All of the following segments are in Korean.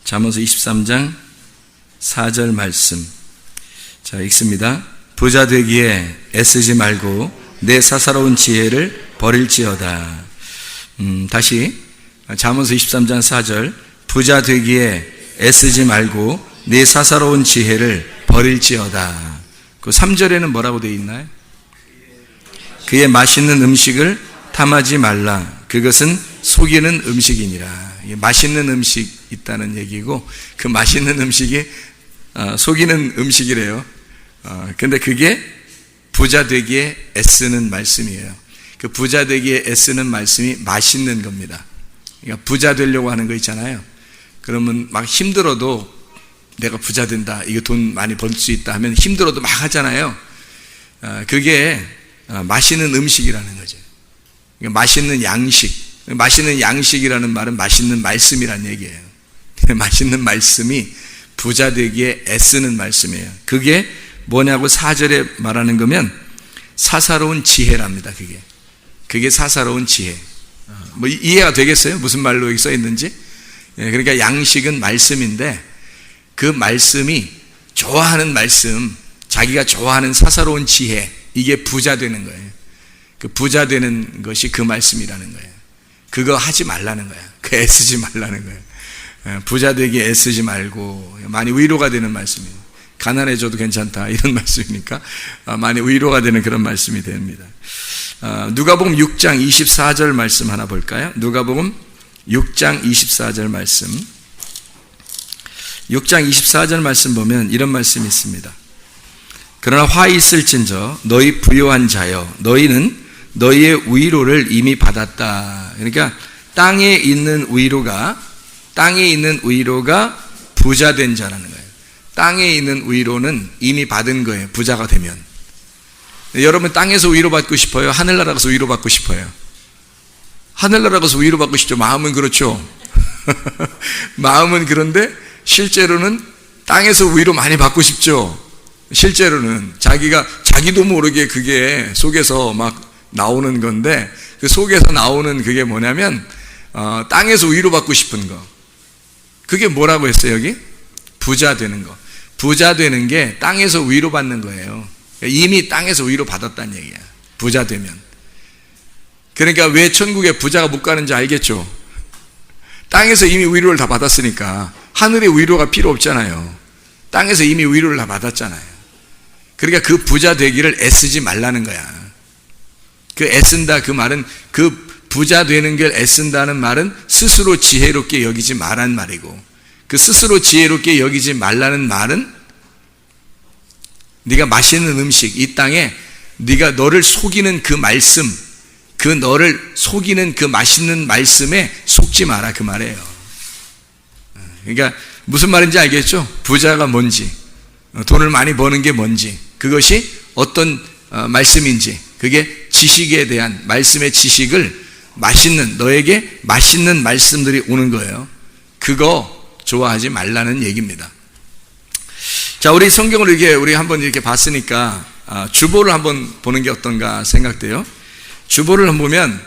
잠언서 23장 4절 말씀. 자, 읽습니다. 부자 되기에 애쓰지 말고 내 사사로운 지혜를 버릴지어다. 다시 잠언서 23장 4절. 부자 되기에 애쓰지 말고 내 사사로운 지혜를 버릴지어다. 그 3절에는 뭐라고 되어 있나요? 그의 맛있는 음식을 탐하지 말라. 그것은 속이는 음식이니라. 맛있는 음식 있다는 얘기고, 그 맛있는 음식이 속이는 음식이래요. 근데 그게 부자 되기에 애쓰는 말씀이에요. 그 부자 되기에 애쓰는 말씀이 맛있는 겁니다. 그러니까 부자 되려고 하는 거 있잖아요. 그러면 막 힘들어도 내가 부자 된다, 이거 돈 많이 벌 수 있다 하면 힘들어도 막 하잖아요. 그게 맛있는 음식이라는 거죠. 그러니까 맛있는 양식. 맛있는 양식이라는 말은 맛있는 말씀이란 얘기예요. 맛있는 말씀이 부자 되기에 애쓰는 말씀이에요. 그게 뭐냐고 4절에 말하는 거면 사사로운 지혜랍니다. 그게 사사로운 지혜. 뭐 이해가 되겠어요? 무슨 말로 여기 써 있는지? 그러니까 양식은 말씀인데, 그 말씀이 좋아하는 말씀, 자기가 좋아하는 사사로운 지혜, 이게 부자 되는 거예요. 그 부자 되는 것이 그 말씀이라는 거예요. 그거 하지 말라는 거야. 그 애쓰지 말라는 거예요. 부자 되기에 애쓰지 말고, 많이 위로가 되는 말씀이에요. 가난해져도 괜찮다, 이런 말씀이니까 많이 위로가 되는 그런 말씀이 됩니다. 누가복음 6장 24절 말씀 하나 볼까요? 누가복음 6장 24절 말씀. 6장 24절 말씀 보면 이런 말씀이 있습니다. 그러나 화 있을진저 너희 부요한 자여, 너희는 너희의 위로를 이미 받았다. 그러니까 땅에 있는 위로가 부자 된 자라는 거예요. 땅에 있는 위로는 이미 받은 거예요. 부자가 되면. 여러분, 땅에서 위로받고 싶어요? 하늘나라 가서 위로받고 싶어요? 하늘나라 가서 위로받고 싶죠. 마음은 그렇죠. 마음은 그런데 실제로는 땅에서 위로 많이 받고 싶죠. 실제로는 자기도 모르게 그게 속에서 막 나오는 건데, 그 속에서 나오는 그게 뭐냐면 땅에서 위로받고 싶은 거. 그게 뭐라고 했어요? 여기 부자 되는 거. 부자 되는 게 땅에서 위로받는 거예요. 이미 땅에서 위로받았다는 얘기야, 부자 되면. 그러니까 왜 천국에 부자가 못 가는지 알겠죠? 땅에서 이미 위로를 다 받았으니까 하늘의 위로가 필요 없잖아요. 땅에서 이미 위로를 다 받았잖아요. 그러니까 그 부자 되기를 애쓰지 말라는 거야. 그 애쓴다, 그 말은, 그 부자 되는 걸 애쓴다는 말은 스스로 지혜롭게 여기지 말란 말이고, 그 스스로 지혜롭게 여기지 말라는 말은 네가 맛있는 음식, 이 땅에 네가 너를 속이는 그 말씀, 그 너를 속이는 그 맛있는 말씀에 속지 마라, 그 말이에요. 그러니까 무슨 말인지 알겠죠? 부자가 뭔지, 돈을 많이 버는 게 뭔지, 그것이 어떤 말씀인지, 그게 지식에 대한 말씀의 지식을 너에게 맛있는 말씀들이 오는 거예요. 그거 좋아하지 말라는 얘기입니다. 자, 우리 성경을 우리 한번 이렇게 봤으니까 주보를 한번 보는 게 어떤가 생각돼요. 주보를 한번 보면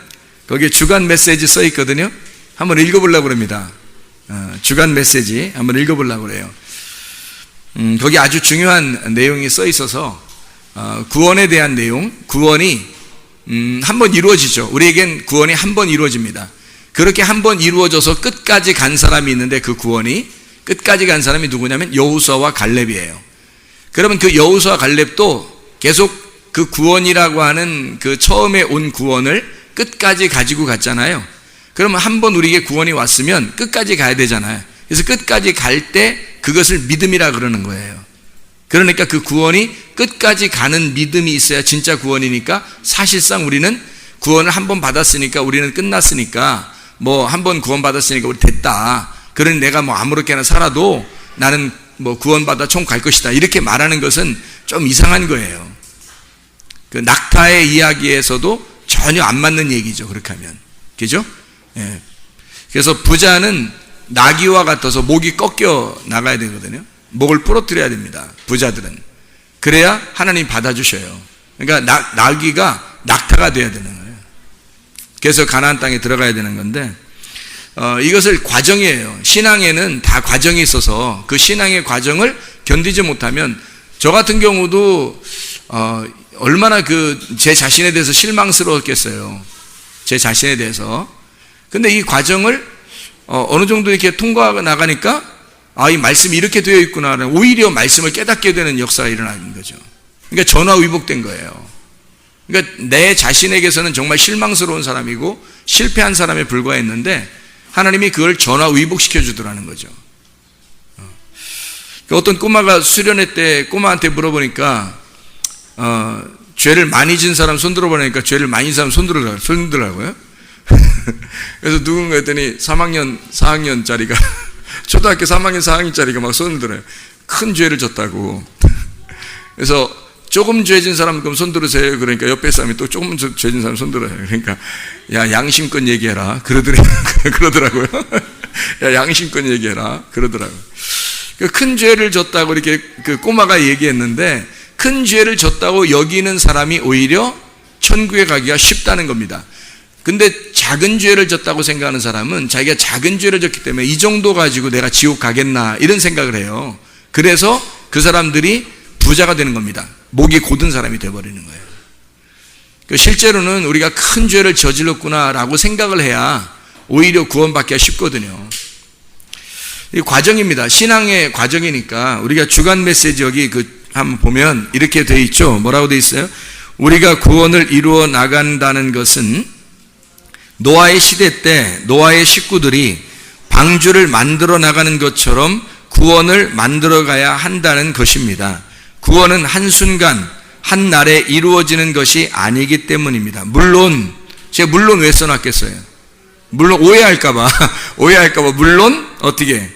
거기에 주간 메시지 써 있거든요. 한번 읽어보려고 그럽니다. 주간 메시지 한번 읽어보려고 그래요. 거기 아주 중요한 내용이 써 있어서 구원에 대한 내용, 구원이 한 번 이루어지죠. 우리에겐 구원이 한 번 이루어집니다. 그렇게 한 번 이루어져서 끝까지 간 사람이 있는데, 그 구원이 끝까지 간 사람이 누구냐면 여호수아와 갈렙이에요. 그러면 그 여호수아와 갈렙도 계속 그 구원이라고 하는 그 처음에 온 구원을 끝까지 가지고 갔잖아요. 그러면 한 번 우리에게 구원이 왔으면 끝까지 가야 되잖아요. 그래서 끝까지 갈 때 그것을 믿음이라 그러는 거예요. 그러니까 그 구원이 끝까지 가는 믿음이 있어야 진짜 구원이니까, 사실상 우리는 구원을 한 번 받았으니까, 우리는 끝났으니까, 뭐 한 번 구원 받았으니까 우리 됐다, 그러니 내가 뭐 아무렇게나 살아도 나는 뭐 구원 받아 천국 갈 것이다, 이렇게 말하는 것은 좀 이상한 거예요. 그 낙타의 이야기에서도 전혀 안 맞는 얘기죠, 그렇게 하면. 그죠? 예. 그래서 부자는 나귀와 같아서 목이 꺾여 나가야 되거든요. 목을 부러뜨려야 됩니다, 부자들은. 그래야 하나님 받아주셔요. 그러니까 나귀가 낙타가 돼야 되는 거예요. 그래서 가나안 땅에 들어가야 되는 건데, 이것을 과정이에요. 신앙에는 다 과정이 있어서 그 신앙의 과정을 견디지 못하면 저 같은 경우도 얼마나 제 자신에 대해서 실망스러웠겠어요. 제 자신에 대해서. 근데 이 과정을 어느 정도 이렇게 통과하고 나가니까 이 말씀이 이렇게 되어 있구나. 오히려 말씀을 깨닫게 되는 역사가 일어나는 거죠. 그러니까 전화위복된 거예요. 그러니까 내 자신에게서는 정말 실망스러운 사람이고 실패한 사람에 불과했는데 하나님이 그걸 전화위복시켜 주더라는 거죠. 어떤 꼬마가 수련회 때 꼬마한테 물어보니까 죄를 많이 진 사람 손 들어보니까 죄를 많이 진 사람 손 들더라고요. 그래서 누군가 했더니 3학년 4학년짜리가 초등학교 3학년 4학년짜리가 막 손을 들어요. 큰 죄를 졌다고. 그래서 조금 죄진 사람 그럼 손 들으세요. 그러니까 옆에 사람이 또 조금 죄진 사람 손 들어요. 그러니까 야 양심껏 얘기해라 그러더라고요. 야 양심껏 얘기해라 그러더라고요. 큰 죄를 졌다고 이렇게 그 꼬마가 얘기했는데 큰 죄를 졌다고 여기는 사람이 오히려 천국에 가기가 쉽다는 겁니다. 근데 작은 죄를 졌다고 생각하는 사람은 자기가 작은 죄를 졌기 때문에 이 정도 가지고 내가 지옥 가겠나 이런 생각을 해요. 그래서 그 사람들이 부자가 되는 겁니다. 목이 곧은 사람이 되어버리는 거예요. 실제로는 우리가 큰 죄를 저질렀구나라고 생각을 해야 오히려 구원받기가 쉽거든요. 이 과정입니다. 신앙의 과정이니까 우리가 주간 메시지 여기 한번 보면 이렇게 돼 있죠. 뭐라고 돼 있어요? 우리가 구원을 이루어 나간다는 것은 노아의 시대 때 노아의 식구들이 방주를 만들어 나가는 것처럼 구원을 만들어 가야 한다는 것입니다. 구원은 한순간 한날에 이루어지는 것이 아니기 때문입니다. 물론 제가 물론 왜 써놨겠어요? 물론 오해할까봐 물론 어떻게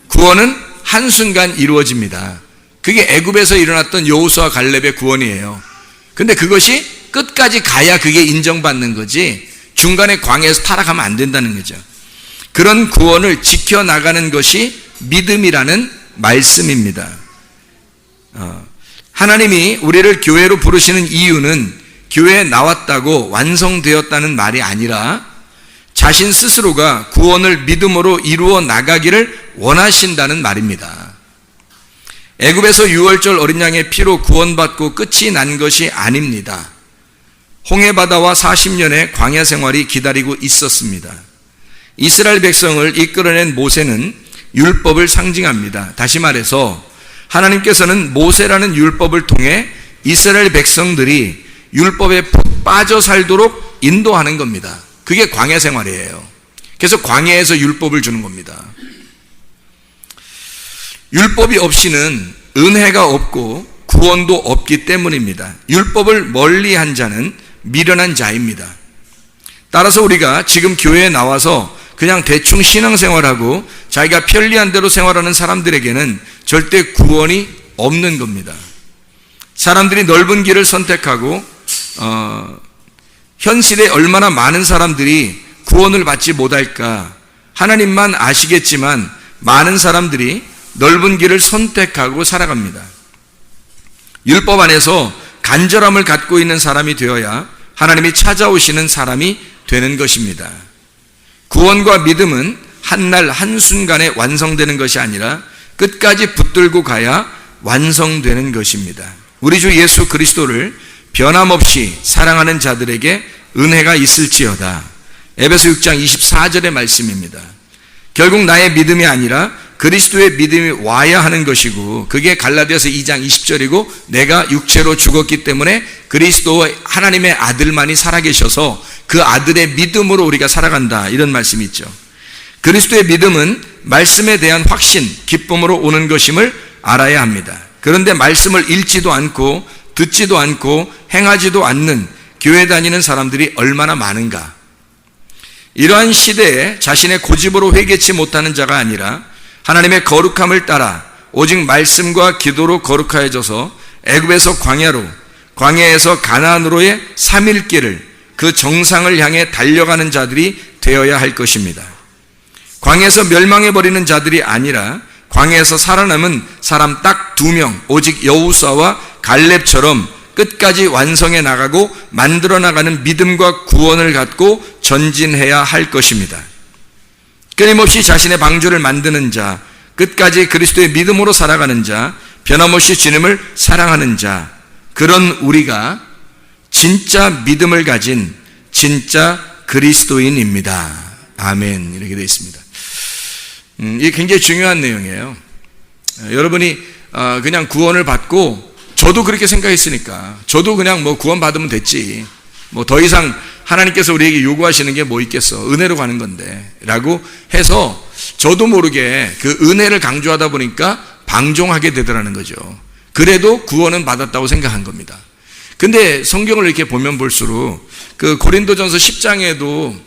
구원은 한순간 이루어집니다. 그게 애굽에서 일어났던 여호수아 갈렙의 구원이에요. 근데 그것이 끝까지 가야 그게 인정받는 거지 중간에 광야에서 타락하면 안 된다는 거죠. 그런 구원을 지켜나가는 것이 믿음이라는 말씀입니다. 하나님이 우리를 교회로 부르시는 이유는 교회에 나왔다고 완성되었다는 말이 아니라 자신 스스로가 구원을 믿음으로 이루어 나가기를 원하신다는 말입니다. 애굽에서 유월절 어린 양의 피로 구원받고 끝이 난 것이 아닙니다. 홍해바다와 40년의 광야 생활이 기다리고 있었습니다. 이스라엘 백성을 이끌어낸 모세는 율법을 상징합니다. 다시 말해서 하나님께서는 모세라는 율법을 통해 이스라엘 백성들이 율법에 푹 빠져 살도록 인도하는 겁니다. 그게 광야 생활이에요. 그래서 광야에서 율법을 주는 겁니다. 율법이 없이는 은혜가 없고 구원도 없기 때문입니다. 율법을 멀리한 자는 미련한 자입니다. 따라서 우리가 지금 교회에 나와서 그냥 대충 신앙생활하고 자기가 편리한 대로 생활하는 사람들에게는 절대 구원이 없는 겁니다. 사람들이 넓은 길을 선택하고 현 시대에 얼마나 많은 사람들이 구원을 받지 못할까 하나님만 아시겠지만 많은 사람들이 넓은 길을 선택하고 살아갑니다. 율법 안에서 간절함을 갖고 있는 사람이 되어야 하나님이 찾아오시는 사람이 되는 것입니다. 구원과 믿음은 한날 한순간에 완성되는 것이 아니라 끝까지 붙들고 가야 완성되는 것입니다. 우리 주 예수 그리스도를 변함없이 사랑하는 자들에게 은혜가 있을지어다. 에베소 6장 24절의 말씀입니다. 결국 나의 믿음이 아니라 그리스도의 믿음이 와야 하는 것이고 그게 갈라디아서 2장 20절이고 내가 육체로 죽었기 때문에 그리스도 하나님의 아들만이 살아계셔서 그 아들의 믿음으로 우리가 살아간다 이런 말씀이 있죠. 그리스도의 믿음은 말씀에 대한 확신, 기쁨으로 오는 것임을 알아야 합니다. 그런데 말씀을 읽지도 않고 듣지도 않고 행하지도 않는 교회 다니는 사람들이 얼마나 많은가. 이러한 시대에 자신의 고집으로 회개치 못하는 자가 아니라 하나님의 거룩함을 따라 오직 말씀과 기도로 거룩하여져서 애굽에서 광야로, 광야에서 가나안으로의 3일길을 그 정상을 향해 달려가는 자들이 되어야 할 것입니다. 광야에서 멸망해버리는 자들이 아니라 광야에서 살아남은 사람 딱 2명, 오직 여호수아와 갈렙처럼 끝까지 완성해 나가고 만들어 나가는 믿음과 구원을 갖고 전진해야 할 것입니다. 끊임없이 자신의 방주를 만드는 자, 끝까지 그리스도의 믿음으로 살아가는 자, 변함없이 주님을 사랑하는 자, 그런 우리가 진짜 믿음을 가진 진짜 그리스도인입니다. 아멘. 이렇게 되어 있습니다. 이게 굉장히 중요한 내용이에요. 여러분이 그냥 구원을 받고, 저도 그렇게 생각했으니까, 저도 그냥 뭐 구원 받으면 됐지, 뭐 더 이상 하나님께서 우리에게 요구하시는 게 뭐 있겠어, 은혜로 가는 건데 라고 해서 저도 모르게 그 은혜를 강조하다 보니까 방종하게 되더라는 거죠. 그래도 구원은 받았다고 생각한 겁니다. 근데 성경을 이렇게 보면 볼수록 그 고린도전서 10장에도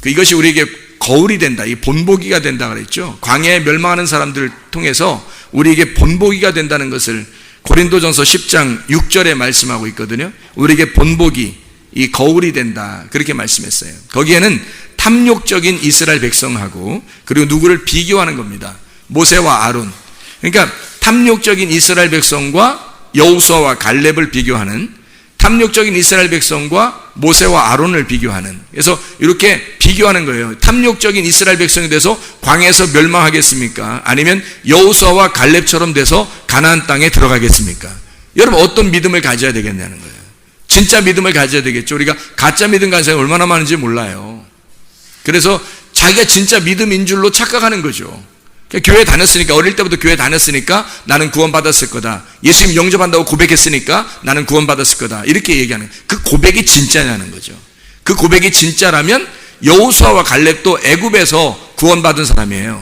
이것이 우리에게 거울이 된다, 이 본보기가 된다 그랬죠. 광야에 멸망하는 사람들을 통해서 우리에게 본보기가 된다는 것을 고린도전서 10장 6절에 말씀하고 있거든요. 우리에게 본보기, 이 거울이 된다, 그렇게 말씀했어요. 거기에는 탐욕적인 이스라엘 백성하고, 그리고 누구를 비교하는 겁니다. 모세와 아론. 그러니까 탐욕적인 이스라엘 백성과 여호수아와 갈렙을 비교하는, 탐욕적인 이스라엘 백성과 모세와 아론을 비교하는, 그래서 이렇게 비교하는 거예요. 탐욕적인 이스라엘 백성이 돼서 광야에서 멸망하겠습니까? 아니면 여호수아와 갈렙처럼 돼서 가나안 땅에 들어가겠습니까? 여러분, 어떤 믿음을 가져야 되겠냐는 거예요. 진짜 믿음을 가져야 되겠죠. 우리가 가짜 믿음 가진 사람이 얼마나 많은지 몰라요. 그래서 자기가 진짜 믿음인 줄로 착각하는 거죠. 교회 다녔으니까, 어릴 때부터 교회 다녔으니까 나는 구원받았을 거다, 예수님 영접한다고 고백했으니까 나는 구원받았을 거다, 이렇게 얘기하는, 그 고백이 진짜냐는 거죠. 그 고백이 진짜라면 여호수아와 갈렙도 애굽에서 구원받은 사람이에요.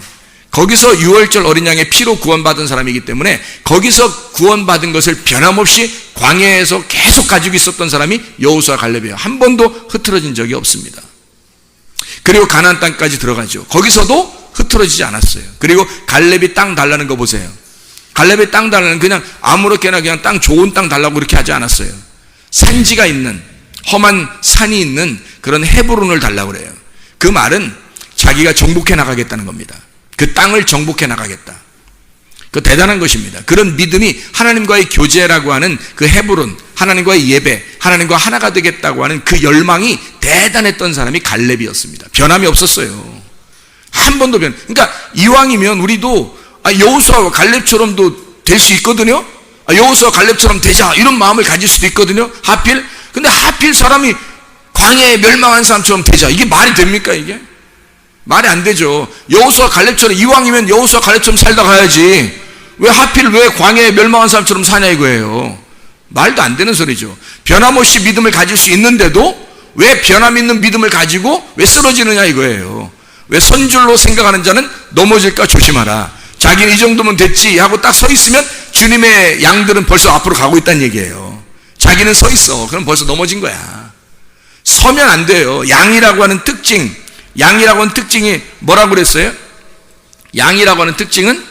거기서 유월절 어린 양의 피로 구원받은 사람이기 때문에 거기서 구원받은 것을 변함없이 광야에서 계속 가지고 있었던 사람이 여호수아 갈렙이에요. 한 번도 흐트러진 적이 없습니다. 그리고 가나안 땅까지 들어가죠. 거기서도 흐트러지지 않았어요. 그리고 갈렙이 땅 달라는 거 보세요. 갈렙이 땅 달라는, 그냥 아무렇게나 그냥 땅, 좋은 땅 달라고 그렇게 하지 않았어요. 산지가 있는, 험한 산이 있는 그런 헤브론을 달라고 그래요. 그 말은 자기가 정복해 나가겠다는 겁니다. 그 땅을 정복해 나가겠다. 그 대단한 것입니다. 그런 믿음이 하나님과의 교제라고 하는 그 헤브론, 하나님과의 예배, 하나님과 하나가 되겠다고 하는 그 열망이 대단했던 사람이 갈렙이었습니다. 변함이 없었어요. 한 번도 그러니까 이왕이면 우리도 여호수아와 갈렙처럼도 될 수 있거든요. 여호수아 갈렙처럼 되자, 이런 마음을 가질 수도 있거든요. 근데 하필 사람이 광야에 멸망한 사람처럼 되자, 이게 말이 됩니까? 이게 말이 안 되죠. 여호수아 갈렙처럼, 이왕이면 여호수아 갈렙처럼 살다 가야지, 왜 하필 왜 광야에 멸망한 사람처럼 사냐 이거예요. 말도 안 되는 소리죠. 변함없이 믿음을 가질 수 있는데도 왜 변함 있는 믿음을 가지고 왜 쓰러지느냐 이거예요. 왜 선줄로 생각하는 자는 넘어질까 조심하라. 자기는 이 정도면 됐지 하고 딱 서 있으면 주님의 양들은 벌써 앞으로 가고 있다는 얘기예요. 자기는 서 있어, 그럼 벌써 넘어진 거야. 서면 안 돼요. 양이라고 하는 특징, 양이라고 하는 특징이 뭐라고 그랬어요? 양이라고 하는 특징은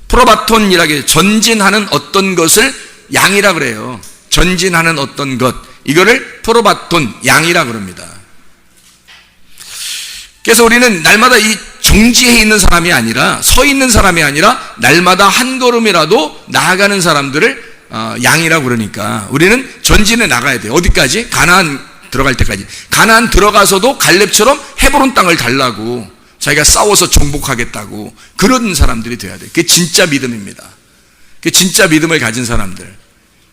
프로바톤이라고 해요. 전진하는 어떤 것을 양이라고 그래요. 전진하는 어떤 것, 이거를 프로바톤, 양이라고 그럽니다. 그래서 우리는 날마다 이 정지해 있는 사람이 아니라, 서 있는 사람이 아니라 날마다 한 걸음이라도 나아가는 사람들을 양이라고 그러니까 우리는 전진해 나가야 돼요. 어디까지? 가나안 들어갈 때까지. 가나안 들어가서도 갈렙처럼 헤브론 땅을 달라고, 자기가 싸워서 정복하겠다고, 그런 사람들이 돼야 돼요. 그게 진짜 믿음입니다. 그게 진짜 믿음을 가진 사람들,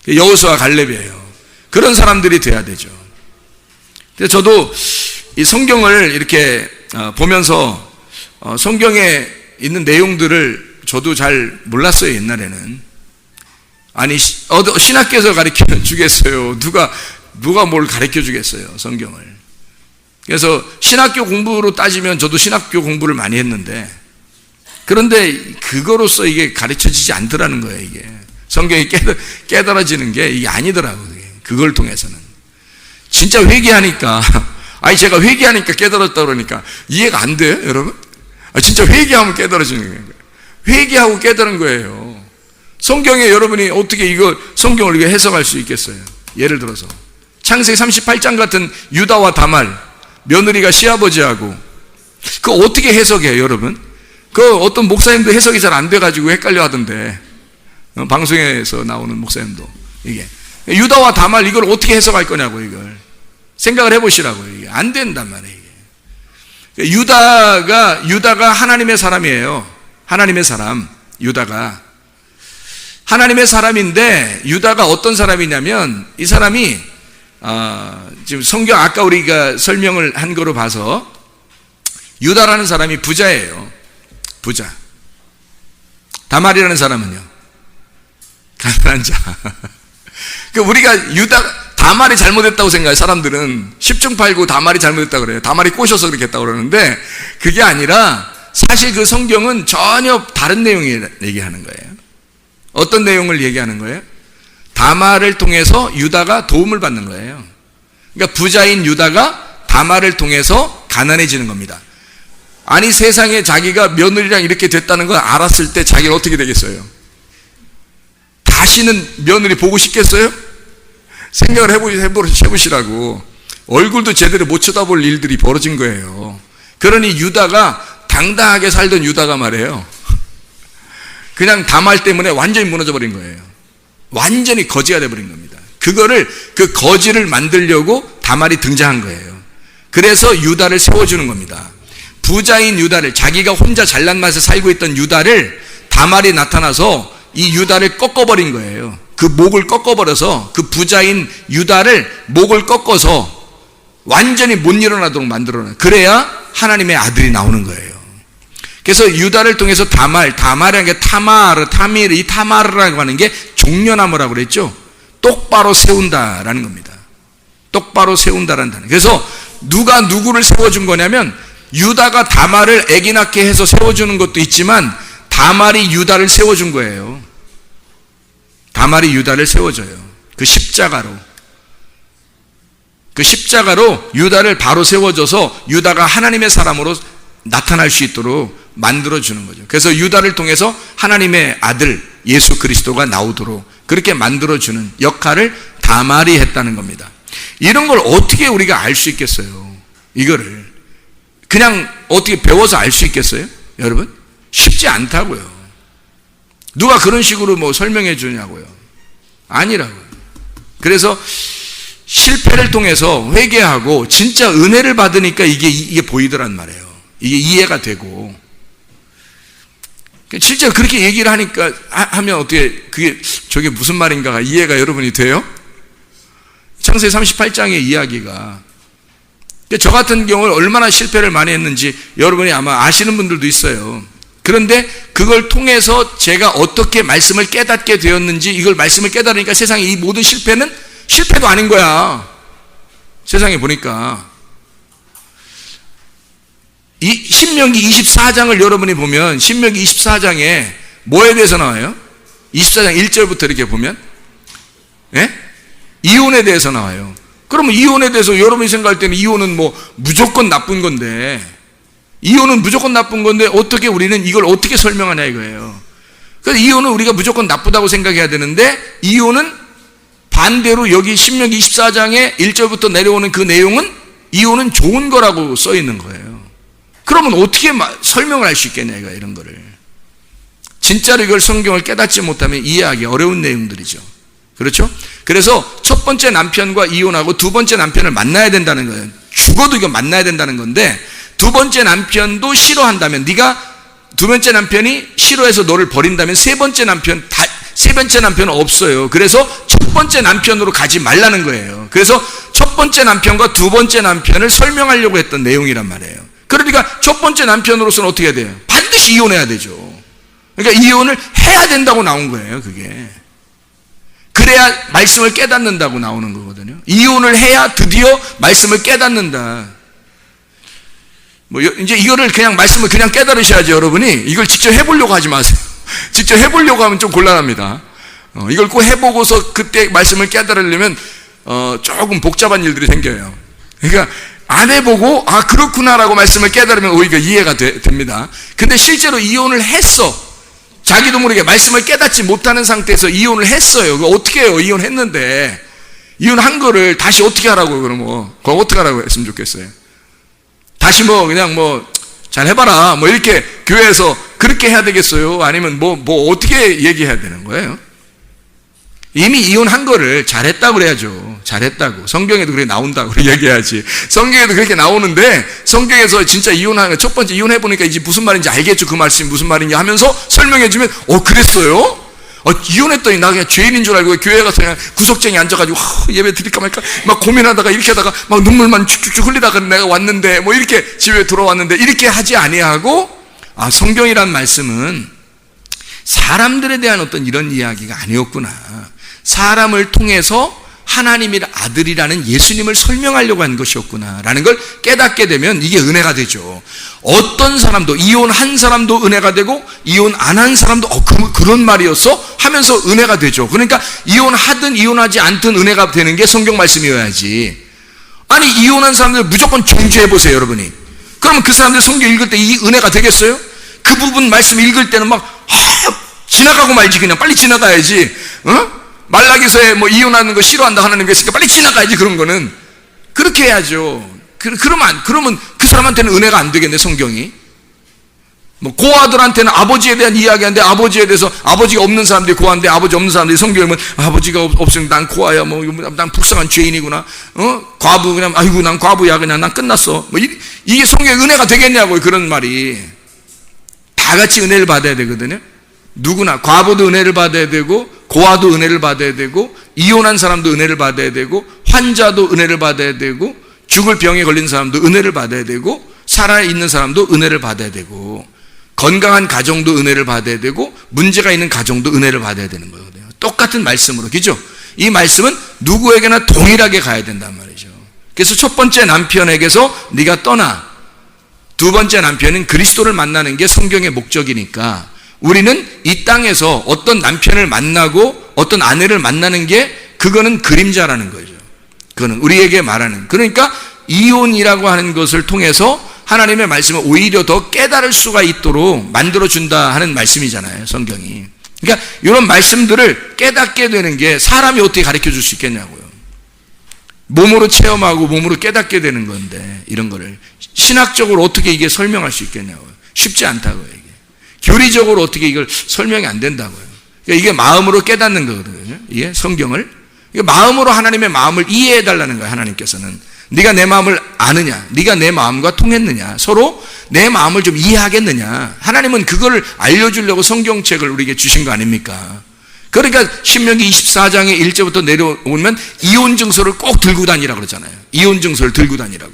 여호수아 갈렙이에요. 그런 사람들이 돼야 되죠. 그래서 저도 이 성경을 이렇게 보면서 성경에 있는 내용들을 저도 잘 몰랐어요. 옛날에는. 아니, 신학교에서 가르쳐 주겠어요? 누가 뭘 가르쳐 주겠어요, 성경을. 그래서 신학교 공부로 따지면 저도 신학교 공부를 많이 했는데, 그런데 그거로서 이게 가르쳐지지 않더라는 거예요. 이게 성경이 깨달아지는 게 이게 아니더라고요. 그걸 통해서는 진짜 회개하니까, 제가 회개하니까 깨달았다 그러니까 이해가 안 돼요, 여러분? 진짜 회개하면 깨달아지는 거예요. 회개하고 깨달은 거예요. 성경에 여러분이 어떻게 이거 성경을 이렇게 해석할 수 있겠어요? 예를 들어서 창세기 38장 같은 유다와 다말, 며느리가 시아버지하고, 그거 어떻게 해석해요, 여러분? 그 어떤 목사님도 해석이 잘 안 돼가지고 헷갈려 하던데, 방송에서 나오는 목사님도, 이게 유다와 다말, 이걸 어떻게 해석할 거냐고, 이걸 생각을 해보시라고요. 이게 안 된단 말이에요. 이게. 유다가 하나님의 사람이에요. 하나님의 사람, 유다가. 하나님의 사람인데, 유다가 어떤 사람이냐면, 이 사람이, 지금 성경 아까 우리가 설명을 한 거로 봐서, 유다라는 사람이 부자예요. 부자. 다말이라는 사람은요, 가난한 자. 우리가 다말이 잘못했다고 생각해요. 사람들은 10중 8구 다말이 잘못했다고 그래요. 다말이 꼬셔서 그렇게 했다고 그러는데, 그게 아니라 사실 그 성경은 전혀 다른 내용을 얘기하는 거예요. 어떤 내용을 얘기하는 거예요? 다말을 통해서 유다가 도움을 받는 거예요. 그러니까 부자인 유다가 다말을 통해서 가난해지는 겁니다. 아니, 세상에 자기가 며느리랑 이렇게 됐다는 걸 알았을 때 자기는 어떻게 되겠어요? 다시는 며느리 보고 싶겠어요? 생각을 해보시라고. 얼굴도 제대로 못 쳐다볼 일들이 벌어진 거예요. 그러니 유다가, 당당하게 살던 유다가 말이에요, 그냥 다말 때문에 완전히 무너져 버린 거예요. 완전히 거지가 돼버린 겁니다. 그 거지를 만들려고 다말이 등장한 거예요. 그래서 유다를 세워주는 겁니다. 부자인 유다를, 자기가 혼자 잘난 맛에 살고 있던 유다를 다말이 나타나서 이 유다를 꺾어버린 거예요. 그 목을 꺾어버려서, 그 부자인 유다를 목을 꺾어서 완전히 못 일어나도록 만들어놔요. 그래야 하나님의 아들이 나오는 거예요. 그래서 유다를 통해서 다말이라는 게 타미르, 이 타마르라고 하는 게 종려나무라고 그랬죠. 똑바로 세운다라는 겁니다. 똑바로 세운다라는 단어. 그래서 누가 누구를 세워준 거냐면, 유다가 다말을 아기 낳게 해서 세워주는 것도 있지만, 다말이 유다를 세워준 거예요. 다말이 유다를 세워줘요. 그 십자가로 유다를 바로 세워줘서 유다가 하나님의 사람으로 나타날 수 있도록 만들어주는 거죠. 그래서 유다를 통해서 하나님의 아들 예수 그리스도가 나오도록 그렇게 만들어주는 역할을 다말이 했다는 겁니다. 이런 걸 어떻게 우리가 알 수 있겠어요? 이거를 그냥 어떻게 배워서 알 수 있겠어요? 여러분, 쉽지 않다고요. 누가 그런 식으로 뭐 설명해 주냐고요. 아니라고요. 그래서 실패를 통해서 회개하고 진짜 은혜를 받으니까 이게 보이더란 말이에요. 이게 이해가 되고. 실제 그렇게 얘기를 하면 어떻게, 저게 무슨 말인가가 이해가 여러분이 돼요? 창세기 38장의 이야기가. 저 같은 경우는 얼마나 실패를 많이 했는지 여러분이 아마 아시는 분들도 있어요. 그런데 그걸 통해서 제가 어떻게 말씀을 깨닫게 되었는지, 이걸 말씀을 깨달으니까 세상에 이 모든 실패는 실패도 아닌 거야. 세상에 보니까. 이 신명기 24장을 여러분이 보면, 신명기 24장에 뭐에 대해서 나와요? 24장 1절부터 이렇게 보면, 예? 이혼에 대해서 나와요. 그러면 이혼에 대해서 여러분이 생각할 때는 이혼은 뭐 무조건 나쁜 건데, 이혼은 무조건 나쁜 건데 어떻게 우리는 이걸 어떻게 설명하냐 이거예요. 그래서 이혼은 우리가 무조건 나쁘다고 생각해야 되는데, 이혼은 반대로 여기 신명기 24장에 1절부터 내려오는 그 내용은 이혼은 좋은 거라고 써 있는 거예요. 그러면 어떻게 설명을 할 수 있겠냐 이거, 이런 거를. 진짜로 이걸 성경을 깨닫지 못하면 이해하기 어려운 내용들이죠. 그렇죠? 그래서 첫 번째 남편과 이혼하고 두 번째 남편을 만나야 된다는 거예요. 죽어도 이거 만나야 된다는 건데, 두 번째 남편도 싫어한다면, 네가 두 번째 남편이 싫어해서 너를 버린다면 세 번째 남편은 없어요. 그래서 첫 번째 남편으로 가지 말라는 거예요. 그래서 첫 번째 남편과 두 번째 남편을 설명하려고 했던 내용이란 말이에요. 그러니까 첫 번째 남편으로서는 어떻게 해야 돼요? 반드시 이혼해야 되죠. 그러니까 이혼을 해야 된다고 나온 거예요, 그게. 그래야 말씀을 깨닫는다고 나오는 거거든요. 이혼을 해야 드디어 말씀을 깨닫는다. 이제 이거를 그냥 말씀을 그냥 깨달으셔야지, 여러분이. 이걸 직접 해보려고 하지 마세요. 직접 해보려고 하면 좀 곤란합니다. 이걸 꼭 해보고서 그때 말씀을 깨달으려면, 조금 복잡한 일들이 생겨요. 그러니까, 안 해보고, 아, 그렇구나라고 말씀을 깨달으면 오히려 이해가 됩니다. 근데 실제로 이혼을 했어. 자기도 모르게 말씀을 깨닫지 못하는 상태에서 이혼을 했어요. 그거 어떻게 해요? 이혼했는데. 이혼한 거를 다시 어떻게 하라고, 그럼 그거 어떻게 하라고 했으면 좋겠어요? 다시 그냥 잘 해봐라. 이렇게 교회에서 그렇게 해야 되겠어요? 아니면 어떻게 얘기해야 되는 거예요? 이미 이혼한 거를 잘했다고 그래야죠. 잘했다고. 성경에도 그렇게 나온다고 얘기해야지. 성경에도 그렇게 나오는데, 성경에서 진짜 이혼하는, 첫 번째 이혼해보니까 이제 무슨 말인지 알겠죠. 그 말씀이 무슨 말인지 하면서 설명해주면, 그랬어요? 이혼했더니 나 그냥 죄인인 줄 알고 교회 가서 그냥 구석쟁이 앉아가지고 예배 드릴까 말까 막 고민하다가 이렇게 하다가 막 눈물만 쭉쭉쭉 흘리다가 내가 왔는데 뭐 이렇게 집에 돌아왔는데 이렇게 하지 아니하고, 성경이란 말씀은 사람들에 대한 어떤 이런 이야기가 아니었구나. 사람을 통해서 하나님의 아들이라는 예수님을 설명하려고 한 것이었구나 라는 걸 깨닫게 되면 이게 은혜가 되죠. 어떤 사람도, 이혼한 사람도 은혜가 되고 이혼 안 한 사람도 그런 말이었어? 하면서 은혜가 되죠. 그러니까 이혼하든 이혼하지 않든 은혜가 되는 게 성경 말씀이어야지. 아니, 이혼한 사람들 무조건 정죄해보세요, 여러분이. 그러면 그 사람들 성경 읽을 때 이 은혜가 되겠어요? 그 부분 말씀 읽을 때는 막 지나가고 말지. 그냥 빨리 지나가야지. 말라기서에 뭐 이혼하는 거 싫어한다 하나님 계시니까 빨리 지나가야지. 그런 거는 그렇게 해야죠. 그러면 그 사람한테는 은혜가 안 되겠네. 성경이 뭐 고아들한테는 아버지에 대한 이야기하는데, 아버지에 대해서 아버지가 없는 사람들이 고아인데 아버지 없는 사람들이 성경에 보면 아버지가 없으면 난 고아야, 뭐 난 불쌍한 죄인이구나, 과부, 그냥 아이고 난 과부야, 그냥 난 끝났어, 뭐 이게 성경의 은혜가 되겠냐고요. 그런 말이. 다 같이 은혜를 받아야 되거든요. 누구나. 과부도 은혜를 받아야 되고, 고아도 은혜를 받아야 되고, 이혼한 사람도 은혜를 받아야 되고, 환자도 은혜를 받아야 되고, 죽을 병에 걸린 사람도 은혜를 받아야 되고, 살아있는 사람도 은혜를 받아야 되고, 건강한 가정도 은혜를 받아야 되고, 문제가 있는 가정도 은혜를 받아야 되는 거거든요. 똑같은 말씀으로. 그죠? 이 말씀은 누구에게나 동일하게 가야 된단 말이죠. 그래서 첫 번째 남편에게서 네가 떠나, 두 번째 남편은 그리스도를 만나는 게 성경의 목적이니까, 우리는 이 땅에서 어떤 남편을 만나고 어떤 아내를 만나는 게, 그거는 그림자라는 거죠. 그거는 우리에게 말하는. 그러니까 이혼이라고 하는 것을 통해서 하나님의 말씀을 오히려 더 깨달을 수가 있도록 만들어준다 하는 말씀이잖아요, 성경이. 그러니까 이런 말씀들을 깨닫게 되는 게 사람이 어떻게 가르쳐 줄 수 있겠냐고요. 몸으로 체험하고 몸으로 깨닫게 되는 건데, 이런 거를 신학적으로 어떻게 이게 설명할 수 있겠냐고요. 쉽지 않다고요. 이게 교리적으로 어떻게 이걸 설명이 안 된다고요. 그러니까 이게 마음으로 깨닫는 거거든요. 이게 성경을 마음으로 하나님의 마음을 이해해 달라는 거예요. 하나님께서는 네가 내 마음을 아느냐, 네가 내 마음과 통했느냐, 서로 내 마음을 좀 이해하겠느냐. 하나님은 그걸 알려주려고 성경책을 우리에게 주신 거 아닙니까? 그러니까 신명기 24장의 1절부터 내려오면 이혼 증서를 꼭 들고 다니라고 그러잖아요. 이혼 증서를 들고 다니라고.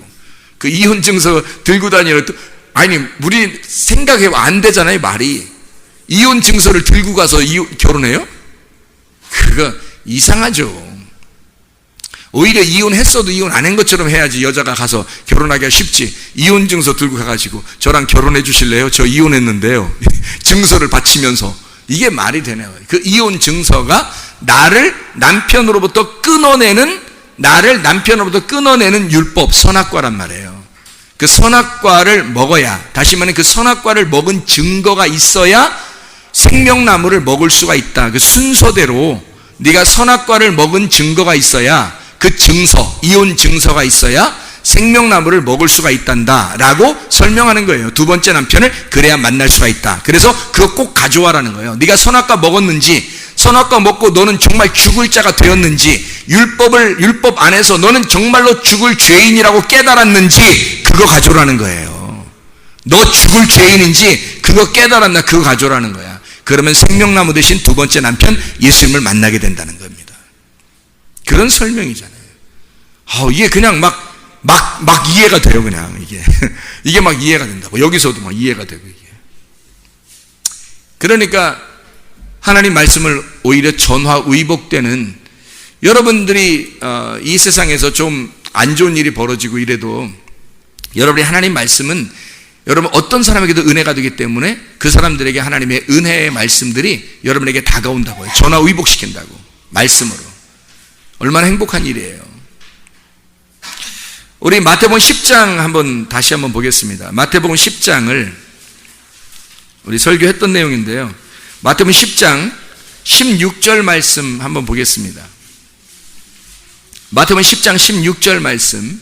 그 이혼 증서 들고 다니라고. 아니, 우리 생각해 안 되잖아요, 말이. 이혼 증서를 들고 가서 결혼해요? 그거 이상하죠. 오히려 이혼했어도 이혼 안 한 것처럼 해야지 여자가 가서 결혼하기가 쉽지. 이혼 증서 들고 가가지고 저랑 결혼해 주실래요? 저 이혼했는데요. 증서를 바치면서. 이게 말이 되네요. 그 이혼 증서가 나를 남편으로부터 끊어내는 율법, 선악과란 말이에요. 그 선악과를 먹어야, 다시 말하면 그 선악과를 먹은 증거가 있어야 생명나무를 먹을 수가 있다. 그 순서대로 네가 선악과를 먹은 증거가 있어야, 그 증서, 이혼 증서가 있어야 생명나무를 먹을 수가 있단다 라고 설명하는 거예요. 두 번째 남편을 그래야 만날 수가 있다. 그래서 그거 꼭 가져와라는 거예요. 네가 선악과 먹었는지, 선악과 먹고 너는 정말 죽을 자가 되었는지, 율법 안에서 너는 정말로 죽을 죄인이라고 깨달았는지, 그거 가져오라는 거예요. 너 죽을 죄인인지 그거 깨달았나, 그거 가져오라는 거야. 그러면 생명나무 대신 두 번째 남편 예수님을 만나게 된다는 겁니다. 그런 설명이잖아요. 이게 그냥 막 이해가 돼요, 그냥. 이게 막 이해가 된다고. 여기서도 막 이해가 되고, 이게. 그러니까 하나님 말씀을 오히려 전화위복되는, 여러분들이 이 세상에서 좀 안 좋은 일이 벌어지고 이래도 여러분이 하나님 말씀은 여러분 어떤 사람에게도 은혜가 되기 때문에 그 사람들에게 하나님의 은혜의 말씀들이 여러분에게 다가온다고요. 전화위복시킨다고. 말씀으로. 얼마나 행복한 일이에요. 우리 마태복음 10장 다시 한번 보겠습니다. 마태복음 10장을 우리 설교했던 내용인데요. 마태복음 10장 16절 말씀 한번 보겠습니다. 마태복음 10장 16절 말씀.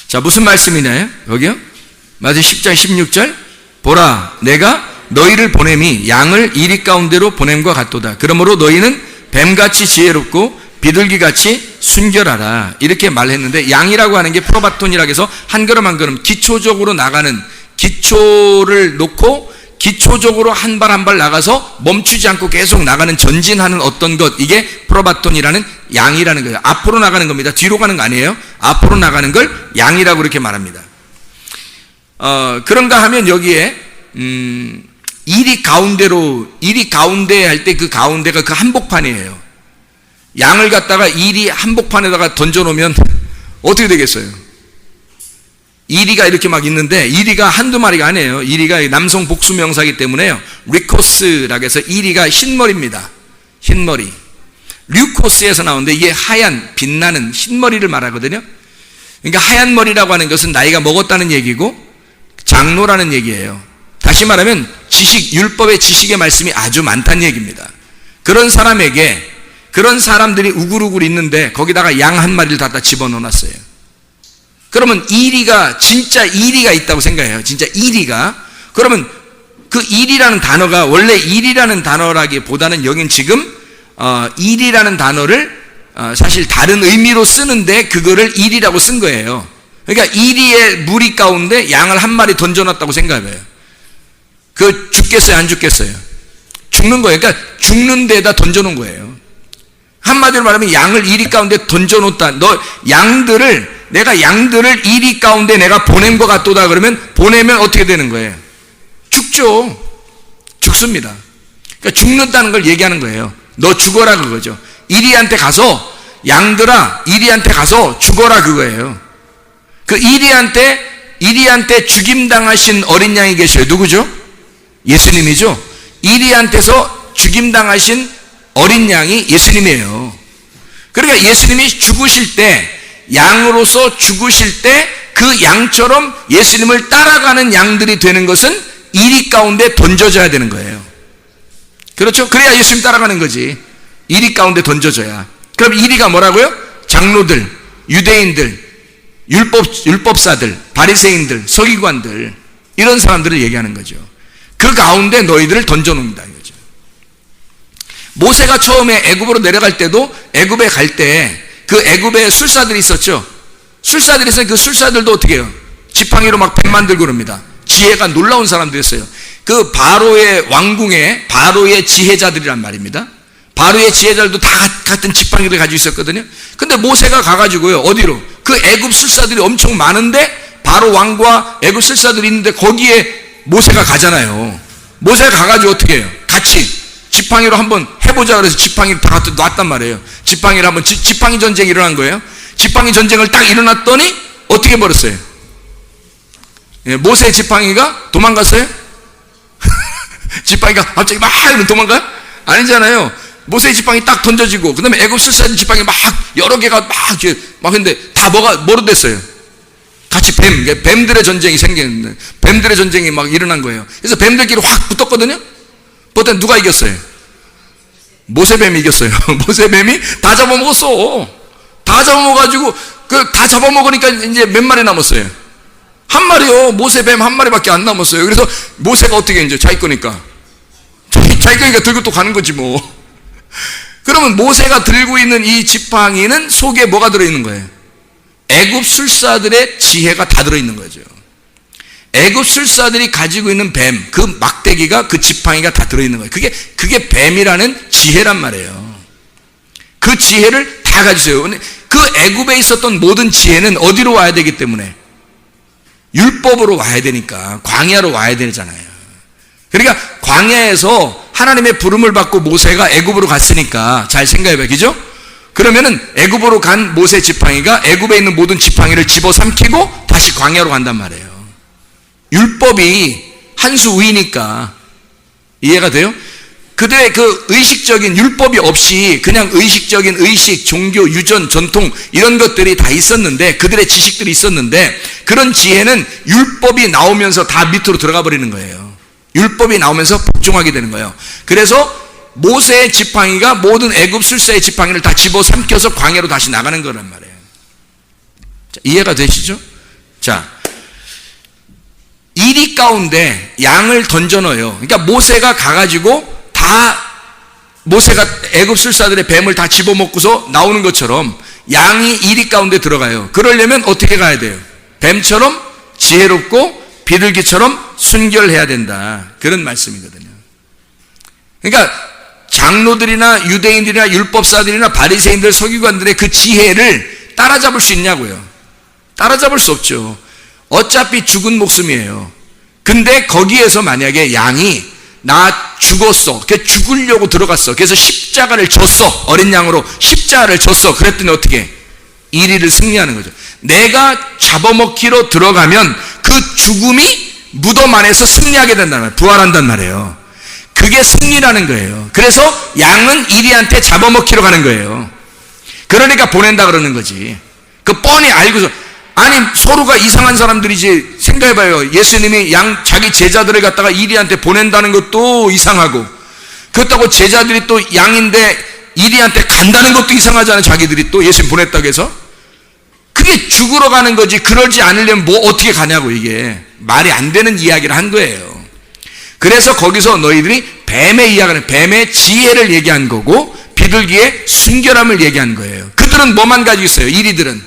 자, 무슨 말씀이나요? 여기요? 마태복음 10장 16절. 보라, 내가 너희를 보냄이 양을 이리 가운데로 보냄과 같도다. 그러므로 너희는 뱀같이 지혜롭고 비둘기같이 순결하라 이렇게 말했는데, 양이라고 하는 게 프로바톤이라고 해서 한 걸음 한 걸음 기초적으로 나가는, 기초를 놓고 기초적으로 한 발 한 발 나가서 멈추지 않고 계속 나가는, 전진하는 어떤 것, 이게 프로바톤이라는 양이라는 거예요. 앞으로 나가는 겁니다. 뒤로 가는 거 아니에요. 앞으로 나가는 걸 양이라고 그렇게 말합니다. 그런가 하면 여기에 이리 가운데 할 때 그 가운데가 그 한복판이에요. 양을 갖다가 이리 한복판에다가 던져놓으면 어떻게 되겠어요? 이리가 이렇게 막 있는데, 이리가 한두 마리가 아니에요. 이리가 남성 복수 명사이기 때문에요. 리코스라고 해서 이리가 흰머리입니다. 흰머리. 류코스에서 나오는데 이게 하얀 빛나는 흰머리를 말하거든요. 그러니까 하얀 머리라고 하는 것은 나이가 먹었다는 얘기고 장로라는 얘기예요. 다시 말하면 율법의 지식의 말씀이 아주 많다는 얘기입니다. 그런 사람에게, 그런 사람들이 우글우글 있는데 거기다가 양 한 마리를 갖다 집어넣어놨어요. 그러면 이리가, 진짜 이리가 있다고 생각해요. 진짜 이리가. 그러면 그 일이라는 단어가 원래 일이라는 단어라기보다는 여긴 지금 일이라는 단어를 사실 다른 의미로 쓰는데 그거를 일이라고 쓴 거예요. 그러니까 이리의 무리 가운데 양을 한 마리 던져놨다고 생각해요. 그 죽겠어요, 안 죽겠어요? 죽는 거예요. 그러니까 죽는 데다 던져놓은 거예요. 한마디로 말하면 양을 이리 가운데 던져놓다. 내가 양들을 이리 가운데 내가 보낸 것 같도다 그러면, 보내면 어떻게 되는 거예요? 죽죠. 죽습니다. 그러니까 죽는다는 걸 얘기하는 거예요. 너 죽어라 그거죠. 이리한테 가서, 양들아 이리한테 가서 죽어라 그거예요. 그 이리한테 죽임당하신 어린 양이 계셔요. 누구죠? 예수님이죠. 이리한테서 죽임당하신 어린 양이 예수님이에요. 그러니까 예수님이 죽으실 때, 양으로서 죽으실 때 그 양처럼 예수님을 따라가는 양들이 되는 것은 이리 가운데 던져져야 되는 거예요. 그렇죠? 그래야 예수님 따라가는 거지. 이리 가운데 던져져야. 그럼 이리가 뭐라고요? 장로들, 유대인들, 율법사들, 바리새인들, 서기관들, 이런 사람들을 얘기하는 거죠. 그 가운데 너희들을 던져놓는다 이거죠. 모세가 처음에 애굽으로 내려갈 때도, 애굽에 갈 때 그 애굽에 술사들이 있었죠. 술사들이 있어요. 그 술사들도 어떻게 해요? 지팡이로 막 뱀 만들고 그럽니다. 지혜가 놀라운 사람들이었어요. 그 바로의 왕궁에 바로의 지혜자들이란 말입니다. 바로의 지혜자들도 다 같은 지팡이를 가지고 있었거든요. 근데 모세가 가가지고요, 어디로? 그 애굽 술사들이 엄청 많은데, 바로 왕과 애굽 술사들이 있는데 거기에 모세가 가잖아요. 모세가 가가지고 어떻게 해요? 같이 지팡이로 한번 해보자 그래서 지팡이를 다 갖다 놨단 말이에요. 지팡이를 한번, 지팡이 전쟁이 일어난 거예요. 지팡이 전쟁을 딱 일어났더니 어떻게 벌었어요? 예, 모세의 지팡이가 도망갔어요? 지팡이가 갑자기 막 도망가요? 아니잖아요. 모세의 지팡이 딱 던져지고, 그 다음에 애굽 술사들 지팡이 막 여러 개가 막 했는데 다 뭐로 됐어요? 같이 뱀들의 전쟁이 생겼는데, 뱀들의 전쟁이 막 일어난 거예요. 그래서 뱀들끼리 확 붙었거든요? 그때 누가 이겼어요? 모세뱀이 이겼어요. 모세뱀이 다 잡아먹었어. 다 잡아먹어가지고, 다 잡아먹으니까 이제 몇 마리 남았어요? 한 마리요. 모세뱀 한 마리밖에 안 남았어요. 그래서 모세가 어떻게 이제 자기 거니까 들고 또 가는 거지 뭐. 그러면 모세가 들고 있는 이 지팡이는 속에 뭐가 들어있는 거예요? 애굽 술사들의 지혜가 다 들어있는 거죠. 애굽 술사들이 가지고 있는 뱀, 그 막대기가, 그 지팡이가 다 들어있는 거예요. 그게 뱀이라는 지혜란 말이에요. 그 지혜를 다 가지세요. 그 애굽에 있었던 모든 지혜는 어디로 와야 되기 때문에? 율법으로 와야 되니까 광야로 와야 되잖아요. 그러니까 광야에서 하나님의 부름을 받고 모세가 애굽으로 갔으니까 잘 생각해봐요. 그죠? 그러면은 애굽으로 간 모세 지팡이가 애굽에 있는 모든 지팡이를 집어삼키고 다시 광야로 간단 말이에요. 율법이 한 수 위니까. 이해가 돼요? 그들의 그 의식적인 율법이 없이 그냥 의식적인 의식, 종교, 유전, 전통 이런 것들이 다 있었는데, 그들의 지식들이 있었는데, 그런 지혜는 율법이 나오면서 다 밑으로 들어가 버리는 거예요. 율법이 나오면서 복종하게 되는 거예요. 그래서 모세의 지팡이가 모든 애굽 술사의 지팡이를 다 집어삼켜서 광야로 다시 나가는 거란 말이에요. 자, 이해가 되시죠? 자, 이리 가운데 양을 던져 넣어요. 그러니까 모세가 가가지고 다 모세가 애굽 술사들의 뱀을 다 집어먹고서 나오는 것처럼 양이 이리 가운데 들어가요. 그러려면 어떻게 가야 돼요? 뱀처럼 지혜롭고 비둘기처럼 순결해야 된다. 그런 말씀이거든요. 그러니까 장로들이나 유대인들이나 율법사들이나 바리새인들, 서기관들의 그 지혜를 따라잡을 수 있냐고요. 따라잡을 수 없죠. 어차피 죽은 목숨이에요. 근데 거기에서 만약에 양이 나 죽었어, 걔 죽으려고 들어갔어, 그래서 십자가를 졌어, 어린 양으로 십자가를 졌어, 그랬더니 어떻게? 1위를 승리하는 거죠. 내가 잡아먹기로 들어가면 그 죽음이 무덤 안에서 승리하게 된다는 말이에요. 부활한단 말이에요. 그게 승리라는 거예요. 그래서 양은 1위한테 잡아먹기로 가는 거예요. 그러니까 보낸다 그러는 거지. 그 뻔히 알고서. 아니 서로가 이상한 사람들이지. 생각해봐요. 예수님이 자기 제자들을 갖다가 1위한테 보낸다는 것도 이상하고, 그렇다고 제자들이 또 양인데 1위한테 간다는 것도 이상하잖아요. 자기들이 또 예수님 보냈다고 해서. 그게 죽으러 가는 거지. 그러지 않으려면 뭐 어떻게 가냐고. 이게 말이 안 되는 이야기를 한 거예요. 그래서 거기서 너희들이 뱀의 이야기는 뱀의 지혜를 얘기한 거고 비둘기의 순결함을 얘기한 거예요. 그들은 뭐만 가지고 있어요? 1위들은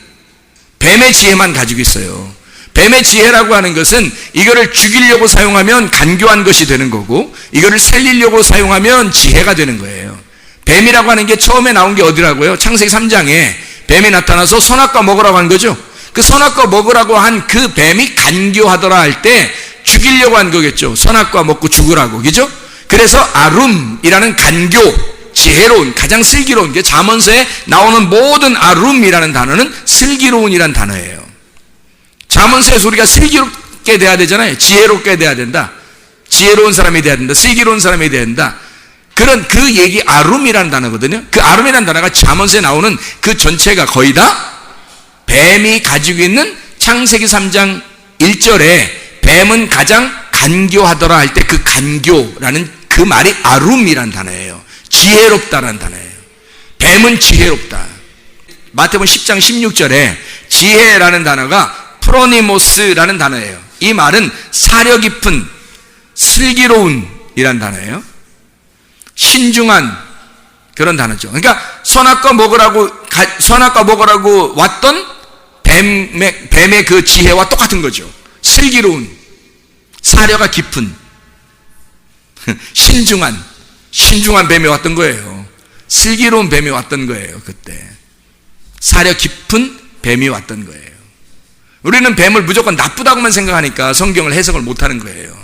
뱀의 지혜만 가지고 있어요. 뱀의 지혜라고 하는 것은 이거를 죽이려고 사용하면 간교한 것이 되는 거고, 이거를 살리려고 사용하면 지혜가 되는 거예요. 뱀이라고 하는 게 처음에 나온 게 어디라고요? 창세기 3장에 뱀이 나타나서 선악과 먹으라고 한 거죠. 그 선악과 먹으라고 한 그 뱀이 간교하더라 할 때 죽이려고 한 거겠죠. 선악과 먹고 죽으라고, 그죠? 그래서 아룸이라는 간교, 지혜로운, 가장 슬기로운 게 잠언서에 나오는 모든 아룸이라는 단어는 슬기로운이라는 단어예요. 잠언서에서 우리가 슬기롭게 돼야 되잖아요. 지혜롭게 돼야 된다. 지혜로운 사람이 돼야 된다. 슬기로운 사람이 돼야 된다. 그런 그 얘기 아룸이라는 단어거든요. 그 아룸이라는 단어가 잠언서에 나오는 그 전체가 거의 다 뱀이 가지고 있는 창세기 3장 1절에 뱀은 가장 간교하더라 할 때 그 간교라는 그 말이 아룸이라는 단어예요. 지혜롭다라는 단어예요. 뱀은 지혜롭다. 마태복음 10장 16절에 지혜라는 단어가 프로니모스라는 단어예요. 이 말은 사려 깊은, 슬기로운 이란 단어예요. 신중한 그런 단어죠. 그러니까 선악과 먹으라고 왔던 뱀의 그 지혜와 똑같은 거죠. 슬기로운, 사려가 깊은, 신중한 뱀이 왔던 거예요. 슬기로운 뱀이 왔던 거예요. 그때 사려 깊은 뱀이 왔던 거예요. 우리는 뱀을 무조건 나쁘다고만 생각하니까 성경을 해석을 못하는 거예요.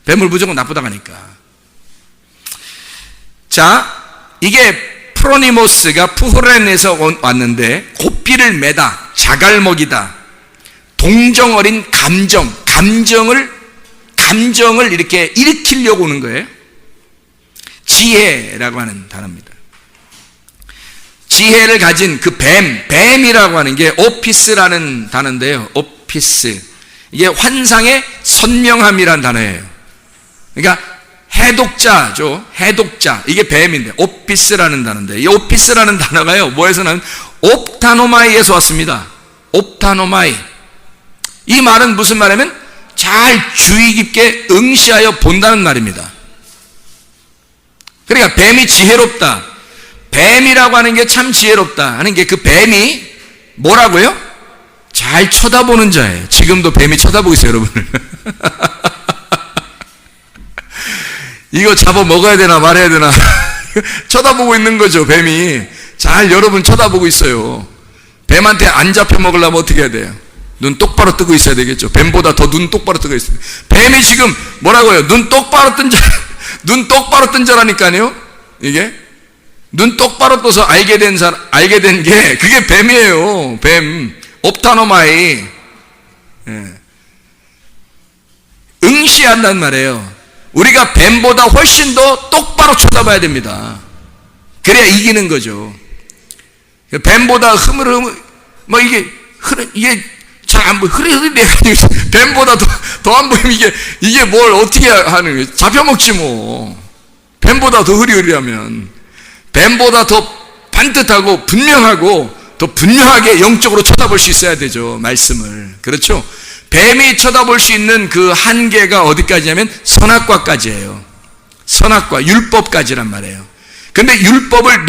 뱀을 무조건 나쁘다고 하니까. 자, 이게 프로니모스가 푸호렌에서 왔는데 고삐를 매다, 자갈먹이다, 동정 어린 감정을 이렇게 일으키려고 오는 거예요. 지혜라고 하는 단어입니다. 지혜를 가진 그 뱀이라고 하는 게 오피스라는 단어인데요. 오피스. 이게 환상의 선명함이라는 단어예요. 그러니까 해독자죠. 해독자. 이게 뱀인데 오피스라는 단어인데, 이 오피스라는 단어가요, 뭐에서 나온? 옵타노마이에서 왔습니다. 옵타노마이. 이 말은 무슨 말이냐면 잘 주의 깊게 응시하여 본다는 말입니다. 그러니까 뱀이 지혜롭다. 뱀이라고 하는 게 참 지혜롭다 하는 게, 그 뱀이 뭐라고요? 잘 쳐다보는 자예요. 지금도 뱀이 쳐다보고 있어요, 여러분. 이거 잡아 먹어야 되나 말아야 되나 쳐다보고 있는 거죠. 뱀이 잘 여러분 쳐다보고 있어요. 뱀한테 안 잡혀 먹으려면 어떻게 해야 돼요? 눈 똑바로 뜨고 있어야 되겠죠. 뱀보다 더 눈 똑바로 뜨고 있어요. 뱀이 지금 뭐라고요? 눈 똑바로 뜬 자라니까요. 이게 눈 똑바로 떠서 알게 된 게 그게 뱀이에요. 뱀. 옵타노마이. 응시한단 말이에요. 우리가 뱀보다 훨씬 더 똑바로 쳐다봐야 됩니다. 그래야 이기는 거죠. 뱀보다 이게 잘 안 보여. 흐릿해가지고 뱀보다 더 안 보이면 이게 뭘 어떻게 하는 거예요? 잡혀먹지 뭐. 뱀보다 더 흐리흐리하면. 뱀보다 더 반듯하고 분명하고 더 분명하게 영적으로 쳐다볼 수 있어야 되죠. 말씀을. 그렇죠? 뱀이 쳐다볼 수 있는 그 한계가 어디까지냐면 선악과까지예요. 선악과, 율법까지란 말이에요. 근데 율법을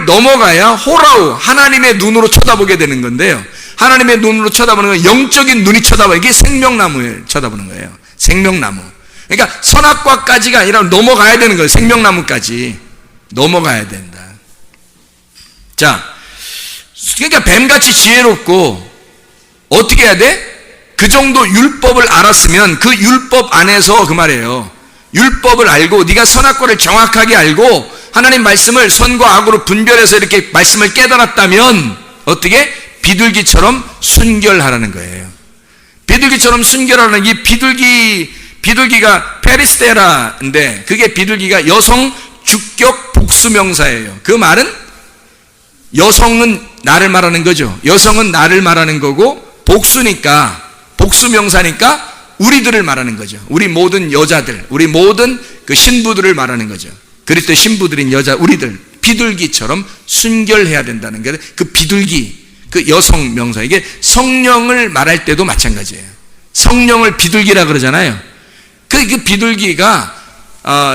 넘어가야 호라우, 하나님의 눈으로 쳐다보게 되는 건데요. 하나님의 눈으로 쳐다보는 건 영적인 눈이 쳐다봐요. 이게 생명나무에 쳐다보는 거예요. 생명나무. 그러니까 선악과까지가 아니라 넘어가야 되는 거예요. 생명나무까지 넘어가야 된다. 자, 그러니까 뱀같이 지혜롭고 어떻게 해야 돼? 그 정도 율법을 알았으면 그 율법 안에서 그 말이에요. 율법을 알고 네가 선악과를 정확하게 알고 하나님 말씀을 선과 악으로 분별해서 이렇게 말씀을 깨달았다면 어떻게? 비둘기처럼 순결하라는 거예요. 비둘기처럼 순결하라는 이 비둘기가 페리스테라인데 그게 비둘기가 여성 주격 복수명사예요. 그 말은 여성은 나를 말하는 거죠. 여성은 나를 말하는 거고 복수니까 복수명사니까 우리들을 말하는 거죠. 우리 모든 여자들, 우리 모든 그 신부들을 말하는 거죠. 그리스도 신부들인 여자 우리들 비둘기처럼 순결해야 된다는 게 그 비둘기, 그 여성 명사. 이게 성령을 말할 때도 마찬가지예요. 성령을 비둘기라 그러잖아요. 그 비둘기가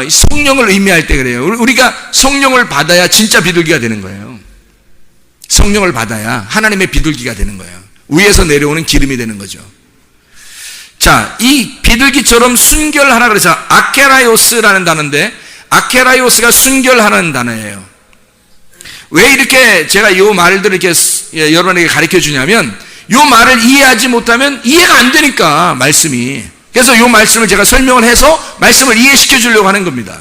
성령을 의미할 때 그래요. 우리가 성령을 받아야 진짜 비둘기가 되는 거예요. 성령을 받아야 하나님의 비둘기가 되는 거예요. 위에서 내려오는 기름이 되는 거죠. 자, 이 비둘기처럼 순결하라 그래서 아케라이오스라는 단어인데 아케라이오스가 순결하라는 단어예요. 왜 이렇게 제가 이 말들을 이렇게 여러분에게 가르쳐 주냐면 이 말을 이해하지 못하면 이해가 안 되니까 말씀이. 그래서 이 말씀을 제가 설명을 해서 말씀을 이해시켜 주려고 하는 겁니다.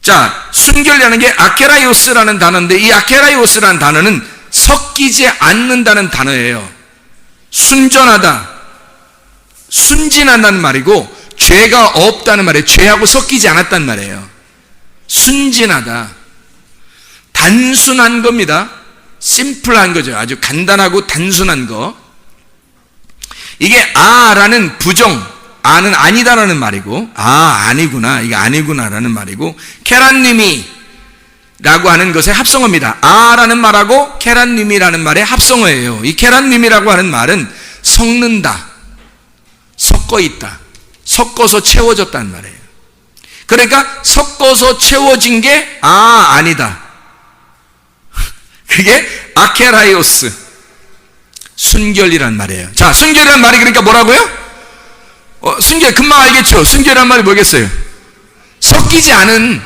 자, 순결이라는 게 아케라이오스라는 단어인데 이 아케라이오스라는 단어는 섞이지 않는다는 단어예요. 순전하다, 순진하다는 말이고 죄가 없다는 말이에요. 죄하고 섞이지 않았다는 말이에요. 순진하다, 단순한 겁니다. 심플한 거죠. 아주 간단하고 단순한 거. 이게 아라는 부정, 아는 아니다라는 말이고, 아니구나, 이게 아니구나라는 말이고, 케란님이 라고 하는 것의 합성어입니다. 아라는 말하고 케란님이라는 말의 합성어예요. 이 케란님이라고 하는 말은 섞는다, 섞어 있다, 섞어서 채워졌다는 말이에요. 그러니까 섞어서 채워진 게 아니다. 그게 아케라이오스, 순결이란 말이에요. 자, 순결이란 말이 그러니까 뭐라고요? 순결, 금방 알겠죠? 순결이란 말이 뭐겠어요? 섞이지 않은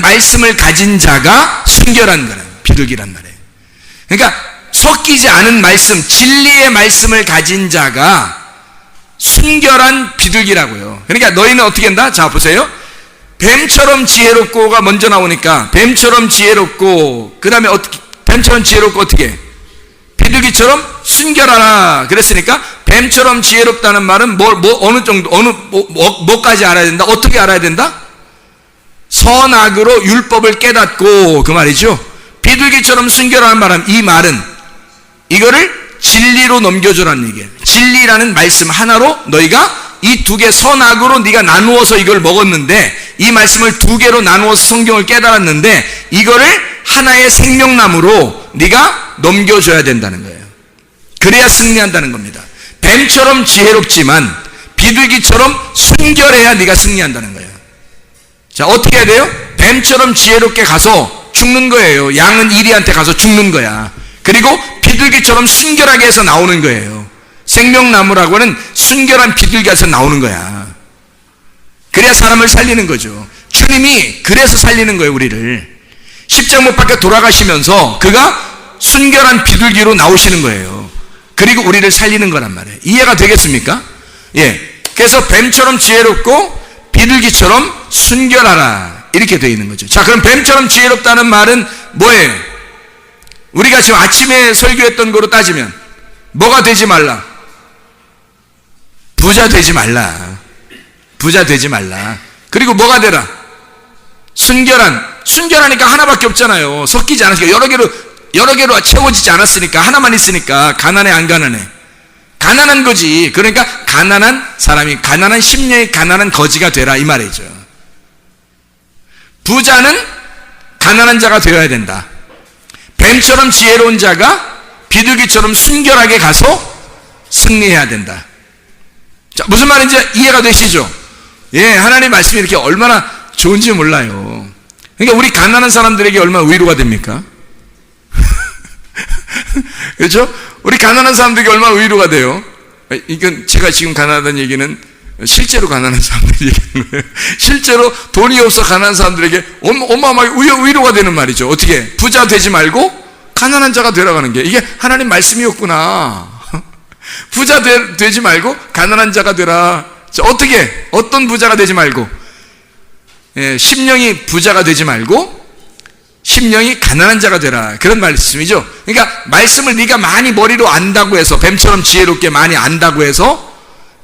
말씀을 가진 자가 순결한 거란, 비둘기란 말이에요. 그러니까 섞이지 않은 말씀, 진리의 말씀을 가진 자가 순결한 비둘기라고요. 그러니까 너희는 어떻게 한다? 자, 보세요. 뱀처럼 지혜롭고가 먼저 나오니까 뱀처럼 지혜롭고, 그 다음에 뱀처럼 지혜롭고 어떻게? 비둘기처럼 순결하라 그랬으니까 뱀처럼 지혜롭다는 말은 어느 정도, 뭐까지 알아야 된다? 어떻게 알아야 된다? 선악으로 율법을 깨닫고, 그 말이죠. 비둘기처럼 순결하는 말은, 이 말은 이거를 진리로 넘겨주라는 얘기예요. 진리라는 말씀 하나로 너희가 이 두 개 선악으로 네가 나누어서 이걸 먹었는데, 이 말씀을 두 개로 나누어서 성경을 깨달았는데 이거를 하나의 생명나무로 네가 넘겨줘야 된다는 거예요. 그래야 승리한다는 겁니다. 뱀처럼 지혜롭지만 비둘기처럼 순결해야 네가 승리한다는 거예요. 자, 어떻게 해야 돼요? 뱀처럼 지혜롭게 가서 죽는 거예요. 양은 이리한테 가서 죽는 거야. 그리고 비둘기처럼 순결하게 해서 나오는 거예요. 생명나무라고 하는 순결한 비둘기에서 나오는 거야. 그래야 사람을 살리는 거죠. 주님이 그래서 살리는 거예요, 우리를. 십자가 못 박혀 돌아가시면서 그가 순결한 비둘기로 나오시는 거예요. 그리고 우리를 살리는 거란 말이에요. 이해가 되겠습니까? 예. 그래서 뱀처럼 지혜롭고 비둘기처럼 순결하라, 이렇게 되어 있는 거죠. 자, 그럼 뱀처럼 지혜롭다는 말은 뭐예요? 우리가 지금 아침에 설교했던 거로 따지면 뭐가 되지 말라? 부자 되지 말라. 부자 되지 말라. 그리고 뭐가 되라? 순결하니까 하나밖에 없잖아요. 섞이지 않았으니까, 여러 개로 채워지지 않았으니까, 하나만 있으니까. 가난해, 안 가난해? 가난한 거지. 그러니까 가난한 사람이, 가난한 심령이 가난한 거지가 되라, 이 말이죠. 부자는 가난한 자가 되어야 된다. 뱀처럼 지혜로운 자가 비둘기처럼 순결하게 가서 승리해야 된다. 자, 무슨 말인지 이해가 되시죠? 예, 하나님 말씀이 이렇게 얼마나 좋은지 몰라요. 그러니까 우리 가난한 사람들에게 얼마나 위로가 됩니까? 그렇죠? 우리 가난한 사람들에게 얼마나 위로가 돼요? 이건 제가 지금 가난하다는 얘기는 실제로 가난한 사람들 얘기하는 거예요. 실제로 돈이 없어 가난한 사람들에게 어마어마하게 위로가 되는 말이죠. 어떻게? 부자 되지 말고 가난한 자가 되라가는 게 이게 하나님 말씀이었구나. 부자 되지 말고 가난한 자가 되라. 자, 어떻게? 어떤 부자가 되지 말고? 심령이 부자가 되지 말고 심령이 가난한 자가 되라. 그런 말씀이죠. 그러니까 말씀을 네가 많이 머리로 안다고 해서 뱀처럼 지혜롭게 많이 안다고 해서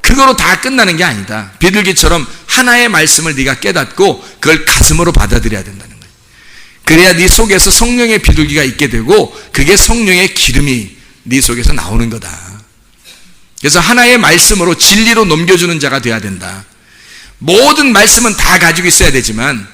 그거로 다 끝나는 게 아니다. 비둘기처럼 하나의 말씀을 네가 깨닫고 그걸 가슴으로 받아들여야 된다는 거예요. 그래야 네 속에서 성령의 비둘기가 있게 되고 그게 성령의 기름이 네 속에서 나오는 거다. 그래서 하나의 말씀으로 진리로 넘겨주는 자가 돼야 된다. 모든 말씀은 다 가지고 있어야 되지만,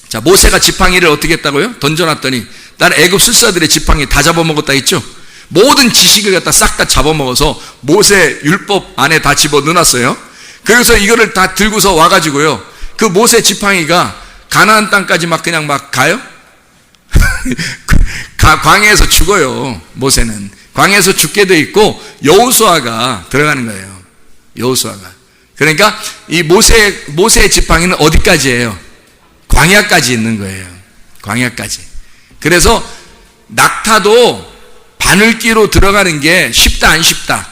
자, 모세가 지팡이를 어떻게 했다고요? 던져놨더니 다른 애굽 술사들의 지팡이 다 잡아먹었다 했죠? 모든 지식을 갖다 싹 다 잡아먹어서 모세 율법 안에 다 집어넣어놨어요. 그래서 이거를 다 들고서 와가지고요, 그 모세 지팡이가 가나안 땅까지 막 그냥 막 가요? 광야에서 죽어요. 모세는 광야에서 죽게 돼 있고 여호수아가 들어가는 거예요. 여호수아가. 그러니까 이 모세의 지팡이는 어디까지예요? 광야까지 있는 거예요. 광야까지. 그래서 낙타도 바늘기로 들어가는 게 쉽다 안 쉽다?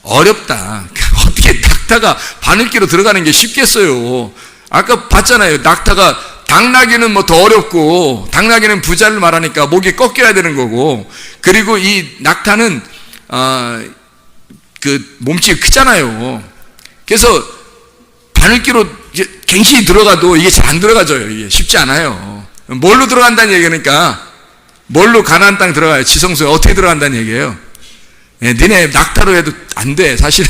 어렵다. 어떻게 낙타가 바늘기로 들어가는 게 쉽겠어요? 아까 봤잖아요. 낙타가, 당나귀는 뭐 더 어렵고, 당나귀는 부자를 말하니까 목이 꺾여야 되는 거고, 그리고 이 낙타는 그 몸집이 크잖아요. 그래서 바늘기로 갱신이 들어가도 이게 잘 안 들어가져요. 이게 쉽지 않아요. 뭘로 들어간다는 얘기니까, 뭘로 가나안 땅 들어가요? 지성소에 어떻게 들어간다는 얘기예요? 니네 낙타로 해도 안 돼. 사실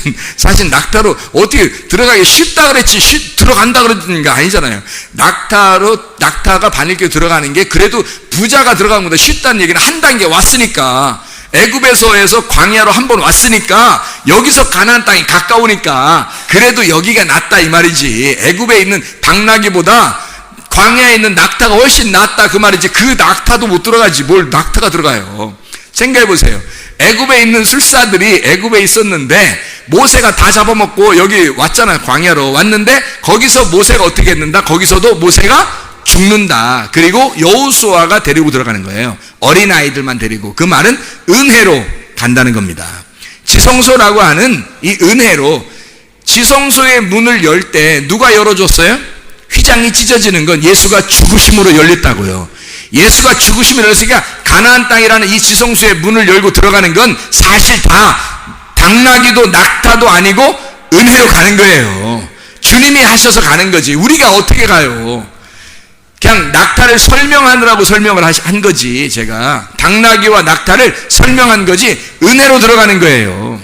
낙타로 어떻게 들어가기 쉽다 그랬지, 들어간다 그러는 거 아니잖아요. 낙타가 바늘기로 들어가는 게 그래도 부자가 들어가는 것보다 쉽다는 얘기는 한 단계 왔으니까, 애굽에서 광야로 한 번 왔으니까, 여기서 가나안 땅이 가까우니까 그래도 여기가 낫다 이 말이지. 애굽에 있는 당나귀보다 광야에 있는 낙타가 훨씬 낫다 그 말이지. 그 낙타도 못 들어가지 뭘 낙타가 들어가요. 생각해 보세요. 애굽에 있는 술사들이 애굽에 있었는데 모세가 다 잡아먹고 여기 왔잖아요. 광야로 왔는데 거기서 모세가 어떻게 했는다? 거기서도 모세가 죽는다. 그리고 여호수아가 데리고 들어가는 거예요. 어린아이들만 데리고. 그 말은 은혜로 간다는 겁니다. 지성소라고 하는 이 은혜로, 지성소의 문을 열 때 누가 열어줬어요? 휘장이 찢어지는 건 예수가 죽으심으로 열렸다고요. 예수가 죽으심으로 열렸으니까 가나안 땅이라는 이 지성소의 문을 열고 들어가는 건 사실 다 당나귀도 낙타도 아니고 은혜로 가는 거예요. 주님이 하셔서 가는 거지. 우리가 어떻게 가요? 그냥 낙타를 설명하느라고 설명을 한 거지. 제가 당나귀와 낙타를 설명한 거지 은혜로 들어가는 거예요.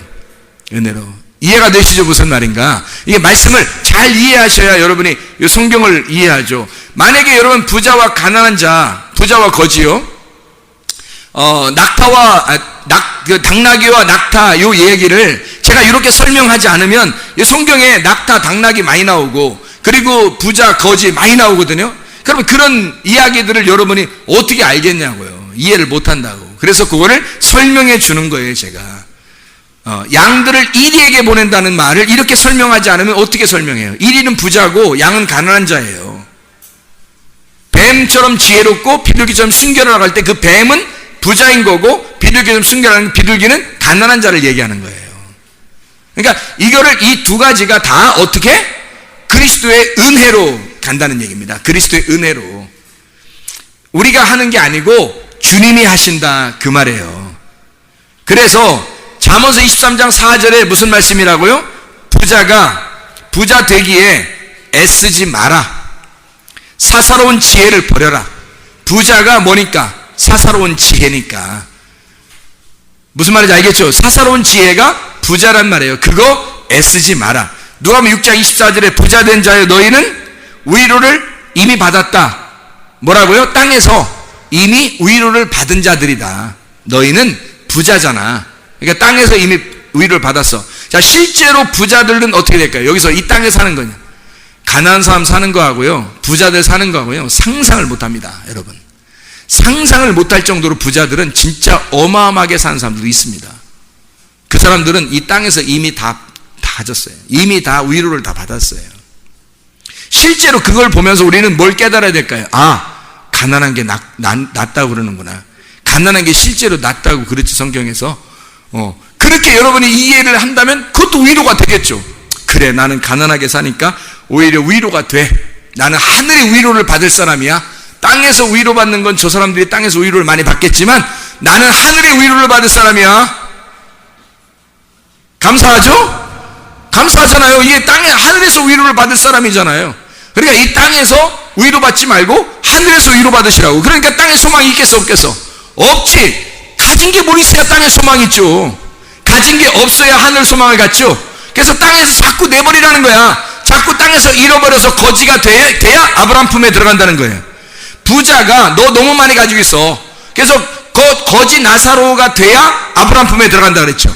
은혜로. 이해가 되시죠? 무슨 말인가? 이게 말씀을 잘 이해하셔야 여러분이 이 성경을 이해하죠. 만약에 여러분 부자와 가난한 자, 부자와 거지요, 당나귀와 낙타 요 얘기를 제가 이렇게 설명하지 않으면 이 성경에 낙타, 당나귀 많이 나오고 그리고 부자, 거지 많이 나오거든요. 그러면 그런 이야기들을 여러분이 어떻게 알겠냐고요. 이해를 못 한다고. 그래서 그거를 설명해 주는 거예요, 제가. 양들을 이리에게 보낸다는 말을 이렇게 설명하지 않으면 어떻게 설명해요? 이리는 부자고 양은 가난한 자예요. 뱀처럼 지혜롭고 비둘기처럼 순결하라고 할 때 그 뱀은 부자인 거고 비둘기처럼 순결한 비둘기는 가난한 자를 얘기하는 거예요. 그러니까 이거를 이 두 가지가 다 어떻게? 그리스도의 은혜로 간다는 얘기입니다. 그리스도의 은혜로. 우리가 하는 게 아니고 주님이 하신다 그 말이에요. 그래서 잠언서 23장 4절에 무슨 말씀이라고요? 부자 되기에 애쓰지 마라. 사사로운 지혜를 버려라. 부자가 뭐니까? 사사로운 지혜니까. 무슨 말인지 알겠죠? 사사로운 지혜가 부자란 말이에요. 그거 애쓰지 마라. 누가복음 6장 24절에 부자 된 자여 너희는 위로를 이미 받았다. 뭐라고요? 땅에서 이미 위로를 받은 자들이다. 너희는 부자잖아. 그러니까 땅에서 이미 위로를 받았어. 자, 실제로 부자들은 어떻게 될까요? 여기서 이 땅에 사는 거냐? 가난한 사람 사는 거하고요, 부자들 사는 거하고요, 상상을 못 합니다, 여러분. 상상을 못할 정도로 부자들은 진짜 어마어마하게 사는 사람들도 있습니다. 그 사람들은 이 땅에서 이미 다 가졌어요. 이미 다 위로를 다 받았어요. 실제로 그걸 보면서 우리는 뭘 깨달아야 될까요? 가난한 게 낫다고 그러는구나. 가난한 게 실제로 낫다고 그렇지, 성경에서. 그렇게 여러분이 이해를 한다면 그것도 위로가 되겠죠. 그래, 나는 가난하게 사니까 오히려 위로가 돼. 나는 하늘의 위로를 받을 사람이야. 땅에서 위로받는 건 저 사람들이 땅에서 위로를 많이 받겠지만 나는 하늘의 위로를 받을 사람이야. 감사하죠? 감사하잖아요. 이게 하늘에서 위로를 받을 사람이잖아요. 그러니까 이 땅에서 위로받지 말고 하늘에서 위로받으시라고. 그러니까 땅에 소망이 있겠어, 없겠어? 없지. 가진 게 뭘 있어야 땅에 소망이 있죠. 가진 게 없어야 하늘 소망을 갖죠. 그래서 땅에서 자꾸 내버리라는 거야. 자꾸 땅에서 잃어버려서 거지가 돼야 아브라함 품에 들어간다는 거예요. 부자가 너 너무 많이 가지고 있어. 그래서 거지 나사로가 돼야 아브라함 품에 들어간다 그랬죠.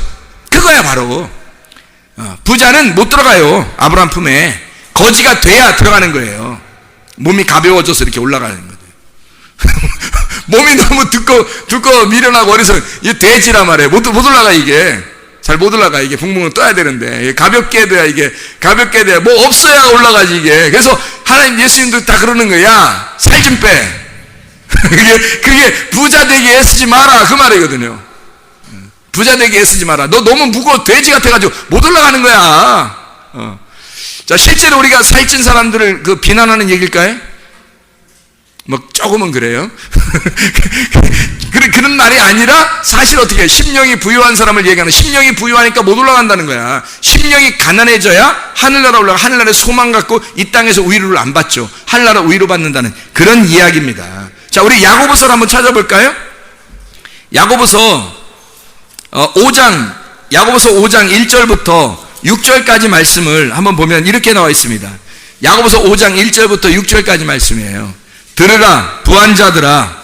그거야 바로. 부자는 못 들어가요, 아브라함 품에. 거지가 돼야 들어가는 거예요. 몸이 가벼워져서 이렇게 올라가는 거예요. 몸이 너무 두꺼워 미련하고 어리석은 이게 돼지란 말이에요. 못 올라가. 이게 잘 못 올라가. 이게 붕붕을 떠야 되는데 가볍게 돼야, 이게 가볍게 돼야 뭐 없어야 올라가지 이게. 그래서 하나님, 예수님도 다 그러는 거야. 살 좀 빼. 그게 부자 되게 애쓰지 마라, 그 말이거든요. 부자 되게 애쓰지 마라. 너 너무 무거워 돼지 같아가지고 못 올라가는 거야. 자, 실제로 우리가 살찐 사람들을 비난하는 얘기일까요? 뭐 조금은 그래요. 그런 말이 아니라 사실 어떻게 해요? 심령이 부유한 사람을 얘기하는, 심령이 부유하니까 못 올라간다는 거야. 심령이 가난해져야 하늘나라 올라가. 하늘나라에 소망 갖고 이 땅에서 위로를 안 받죠. 하늘나라 위로 받는다는 그런 이야기입니다. 자, 우리 야고보서를 한번 찾아볼까요? 야고보서 5장 1절부터 6절까지 말씀을 한번 보면 이렇게 나와 있습니다. 야고보서 5장 1절부터 6절까지 말씀이에요. 들으라, 부한자들아,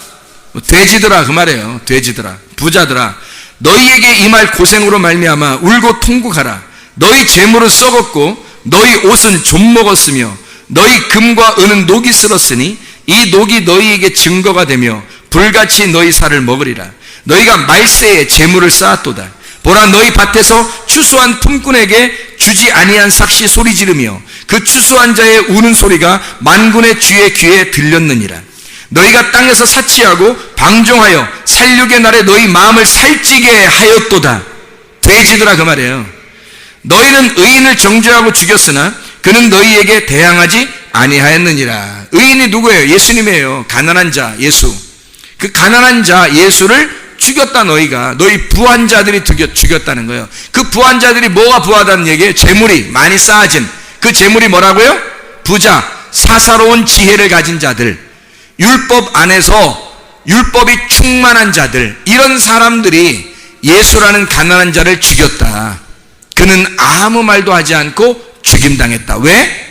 돼지들아, 그 말이에요. 돼지들아, 부자들아, 너희에게 임할 고생으로 말미암아 울고 통곡하라. 너희 재물은 썩었고 너희 옷은 좀 먹었으며 너희 금과 은은 녹이 쓸었으니 이 녹이 너희에게 증거가 되며 불같이 너희 살을 먹으리라. 너희가 말세에 재물을 쌓았도다. 보라, 너희 밭에서 추수한 품꾼에게 주지 아니한 삭시 소리 지르며 그 추수한 자의 우는 소리가 만군의 주의 귀에 들렸느니라. 너희가 땅에서 사치하고 방종하여 살육의 날에 너희 마음을 살찌게 하였도다. 돼지들아, 그 말이에요. 너희는 의인을 정죄하고 죽였으나 그는 너희에게 대항하지 아니하였느니라. 의인이 누구예요? 예수님이에요. 가난한 자 예수. 그 가난한 자 예수를 죽였다. 너희 부한 자들이 죽였다는 거예요. 그 부한 자들이 뭐가 부하다는 얘기예요? 재물이 많이 쌓아진, 그 재물이 뭐라고요? 부자, 사사로운 지혜를 가진 자들, 율법 안에서 율법이 충만한 자들, 이런 사람들이 예수라는 가난한 자를 죽였다. 그는 아무 말도 하지 않고 죽임당했다. 왜?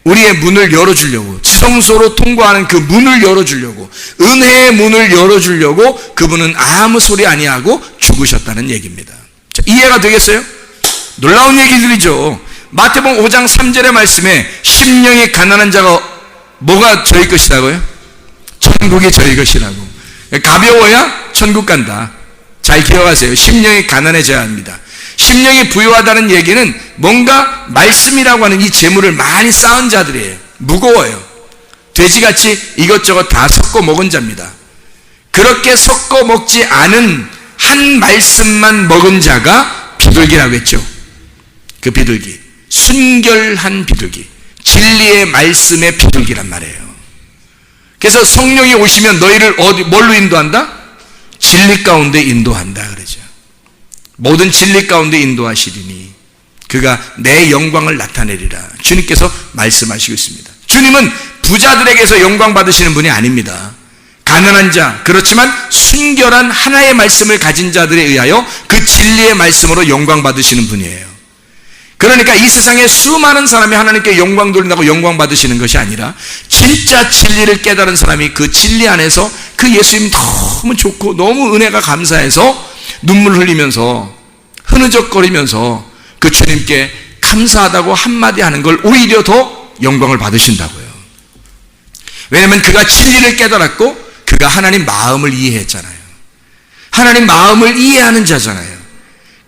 우리의 문을 열어주려고, 지성소로 통과하는 그 문을 열어주려고, 은혜의 문을 열어주려고 그분은 아무 소리 아니하고 죽으셨다는 얘기입니다. 자, 이해가 되겠어요? 놀라운 얘기들이죠. 마태복음 5장 3절의 말씀에 심령이 가난한 자가 뭐가 저희 것이라고요? 천국이 저희 것이라고. 가벼워야 천국 간다. 잘 기억하세요. 심령이 가난해져야 합니다. 심령이 부유하다는 얘기는 뭔가 말씀이라고 하는 이 재물을 많이 쌓은 자들이에요. 무거워요. 돼지같이 이것저것 다 섞어 먹은 자입니다. 그렇게 섞어 먹지 않은 한 말씀만 먹은 자가 비둘기라고 했죠. 그 비둘기, 순결한 비둘기, 진리의 말씀의 비둘기란 말이에요. 그래서 성령이 오시면 너희를 뭘로 인도한다? 진리 가운데 인도한다 그러죠. 모든 진리 가운데 인도하시리니 그가 내 영광을 나타내리라. 주님께서 말씀하시고 있습니다. 주님은 부자들에게서 영광 받으시는 분이 아닙니다. 가난한 자, 그렇지만 순결한 하나의 말씀을 가진 자들에 의하여 그 진리의 말씀으로 영광 받으시는 분이에요. 그러니까 이 세상에 수많은 사람이 하나님께 영광 돌린다고 영광 받으시는 것이 아니라 진짜 진리를 깨달은 사람이 그 진리 안에서 그 예수님 너무 좋고 너무 은혜가 감사해서 눈물 흘리면서 흐느적거리면서 그 주님께 감사하다고 한마디 하는 걸 오히려 더 영광을 받으신다고요. 왜냐하면 그가 진리를 깨달았고 그가 하나님 마음을 이해했잖아요. 하나님 마음을 이해하는 자잖아요.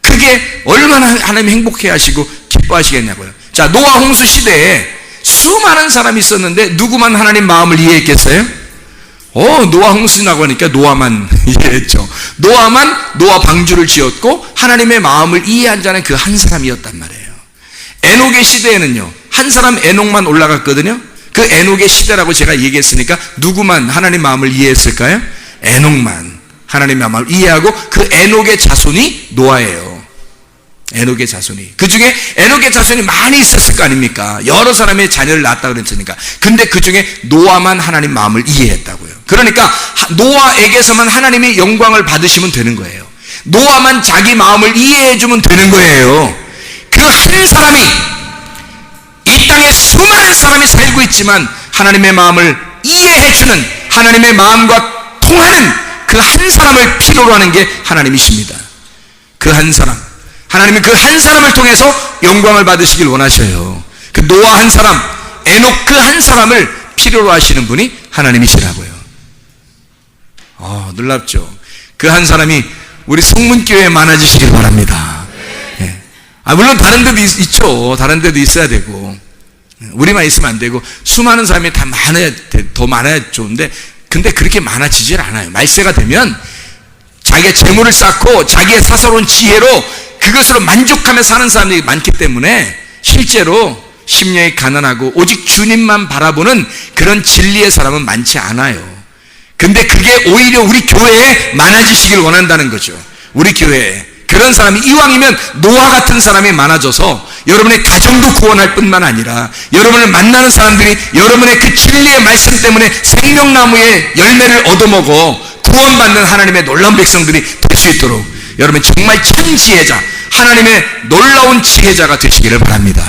그게 얼마나 하나님 행복해 하시고 기뻐하시겠냐고요. 자, 노아 홍수 시대에 수많은 사람이 있었는데 누구만 하나님 마음을 이해했겠어요? 노아 홍수 나고 하니까 노아만 이해했죠. 노아 방주를 지었고 하나님의 마음을 이해한 자는 그 한 사람이었단 말이에요. 에녹의 시대에는요, 한 사람 에녹만 올라갔거든요. 그 에녹의 시대라고 제가 얘기했으니까 누구만 하나님 마음을 이해했을까요? 에녹만 하나님의 마음을 이해하고 그 에녹의 자손이 노아예요. 에녹의 자손이. 그 중에 에녹의 자손이 많이 있었을 거 아닙니까? 여러 사람의 자녀를 낳았다 그랬으니까. 근데 그 중에 노아만 하나님 마음을 이해했다고요. 그러니까 노아에게서만 하나님의 영광을 받으시면 되는 거예요. 노아만 자기 마음을 이해해주면 되는 거예요. 그 한 사람이, 이 땅에 수많은 사람이 살고 있지만 하나님의 마음을 이해해주는, 하나님의 마음과 통하는 그 한 사람을 필요로 하는 게 하나님이십니다. 그 한 사람, 하나님은 그 한 사람을 통해서 영광을 받으시길 원하셔요. 그 노아 한 사람, 에녹 그 한 사람을 필요로 하시는 분이 하나님이시라고요. 놀랍죠. 그 한 사람이 우리 성문교회에 많아지시길 바랍니다. 예. 물론 다른 데도 있죠. 다른 데도 있어야 되고, 우리만 있으면 안 되고, 수많은 사람이 다 더 많아야 좋은데, 근데 그렇게 많아지질 않아요. 말세가 되면 자기의 재물을 쌓고 자기의 사사로운 지혜로 그것으로 만족하며 사는 사람들이 많기 때문에 실제로 심령이 가난하고 오직 주님만 바라보는 그런 진리의 사람은 많지 않아요. 근데 그게 오히려 우리 교회에 많아지시길 원한다는 거죠. 우리 교회에 그런 사람이, 이왕이면 노아 같은 사람이 많아져서 여러분의 가정도 구원할 뿐만 아니라 여러분을 만나는 사람들이 여러분의 그 진리의 말씀 때문에 생명나무의 열매를 얻어먹어 구원받는 하나님의 놀라운 백성들이 될 수 있도록 여러분 정말 천지혜자, 하나님의 놀라운 지혜자가 되시기를 바랍니다.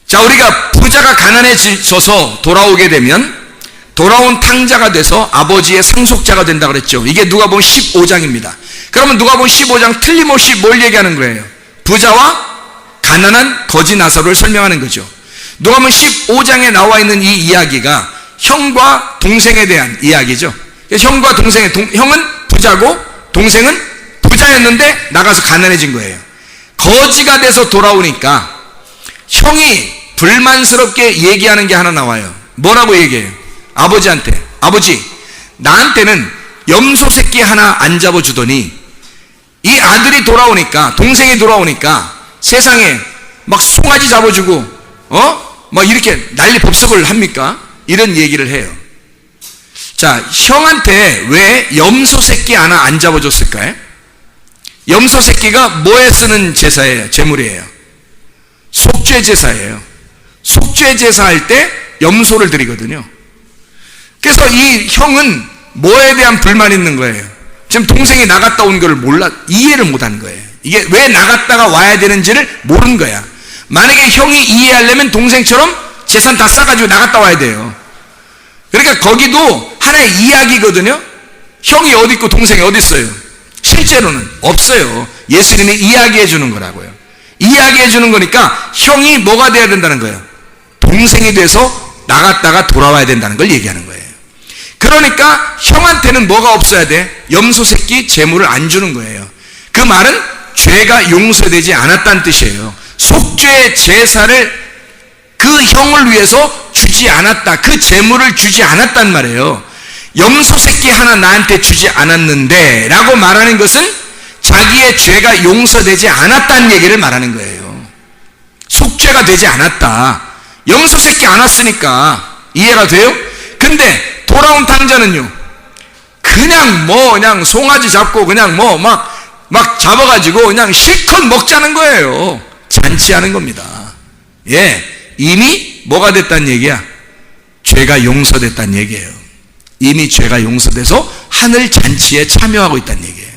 자, 우리가 부자가 가난해져서 돌아오게 되면 돌아온 탕자가 돼서 아버지의 상속자가 된다 그랬죠. 이게 누가복음 15장입니다. 그러면 누가복음 15장 틀림없이 뭘 얘기하는 거예요? 부자와 가난한 거지 나사로를 설명하는 거죠. 누가복음 15장에 나와 있는 이 이야기가 형과 동생에 대한 이야기죠. 형과 동생의, 형은 부자고 동생은 부자였는데 나가서 가난해진 거예요. 거지가 돼서 돌아오니까 형이 불만스럽게 얘기하는 게 하나 나와요. 뭐라고 얘기해요? 아버지한테, 아버지, 나한테는 염소 새끼 하나 안 잡아주더니 이 아들이 돌아오니까, 동생이 돌아오니까 세상에 막 송아지 잡아주고 막 이렇게 난리 법석을 합니까? 이런 얘기를 해요. 자, 형한테 왜 염소 새끼 하나 안 잡아줬을까요? 염소 새끼가 뭐에 쓰는 제사예요? 제물이에요. 속죄 제사예요. 속죄 제사할 때 염소를 드리거든요. 그래서 이 형은 뭐에 대한 불만이 있는 거예요? 지금 동생이 나갔다 온 걸 이해를 못하는 거예요. 이게 왜 나갔다가 와야 되는지를 모르는 거야. 만약에 형이 이해하려면 동생처럼 재산 다 싸가지고 나갔다 와야 돼요. 그러니까 거기도 하나의 이야기거든요. 형이 어디 있고 동생이 어디 있어요? 실제로는 없어요. 예수님이 이야기해 주는 거라고요. 이야기해 주는 거니까 형이 뭐가 돼야 된다는 거예요? 동생이 돼서 나갔다가 돌아와야 된다는 걸 얘기하는 거예요. 그러니까 형한테는 뭐가 없어야 돼? 염소 새끼 제물을 안 주는 거예요. 그 말은 죄가 용서되지 않았다는 뜻이에요. 속죄 제사를 그 형을 위해서 주지 않았다, 그 제물을 주지 않았단 말이에요. 염소 새끼 하나 나한테 주지 않았는데 라고 말하는 것은 자기의 죄가 용서되지 않았다는 얘기를 말하는 거예요. 속죄가 되지 않았다. 염소 새끼 안 왔으니까 이해가 돼요? 근데 돌아온 탕자는요, 그냥 송아지 잡고 그냥 막 잡아가지고 그냥 실컷 먹자는 거예요. 잔치하는 겁니다. 예, 이미 뭐가 됐다는 얘기야? 죄가 용서됐다는 얘기예요. 이미 죄가 용서돼서 하늘 잔치에 참여하고 있다는 얘기예요.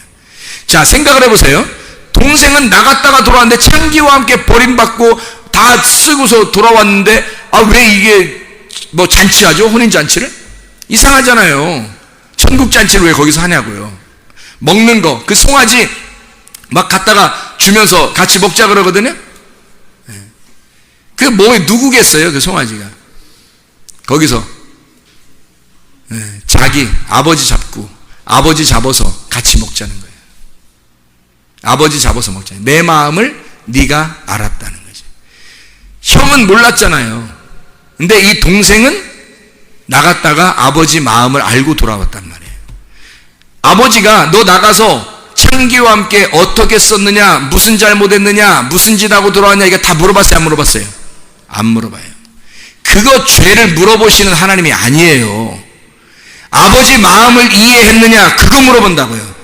자, 생각을 해보세요. 동생은 나갔다가 돌아왔는데 창기와 함께 버림받고 다 쓰고서 돌아왔는데 왜 이게 잔치하죠? 혼인잔치를? 이상하잖아요. 천국잔치를 왜 거기서 하냐고요. 먹는 거, 그 송아지 막 갖다가 주면서 같이 먹자 그러거든요. 그 뭐에 누구겠어요? 그 송아지가. 거기서 자기 아버지 잡고 아버지 잡아서 같이 먹자는 거예요. 아버지 잡아서 먹자. 내 마음을 네가 알았다는 거죠. 형은 몰랐잖아요. 근데 이 동생은 나갔다가 아버지 마음을 알고 돌아왔단 말이에요. 아버지가 너 나가서 창기와 함께 어떻게 썼느냐, 무슨 잘못했느냐, 무슨 짓 하고 돌아왔냐, 이거 다 물어봤어요? 안 물어봤어요? 안 물어봐요. 그거 죄를 물어보시는 하나님이 아니에요. 아버지 마음을 이해했느냐, 그거 물어본다고요.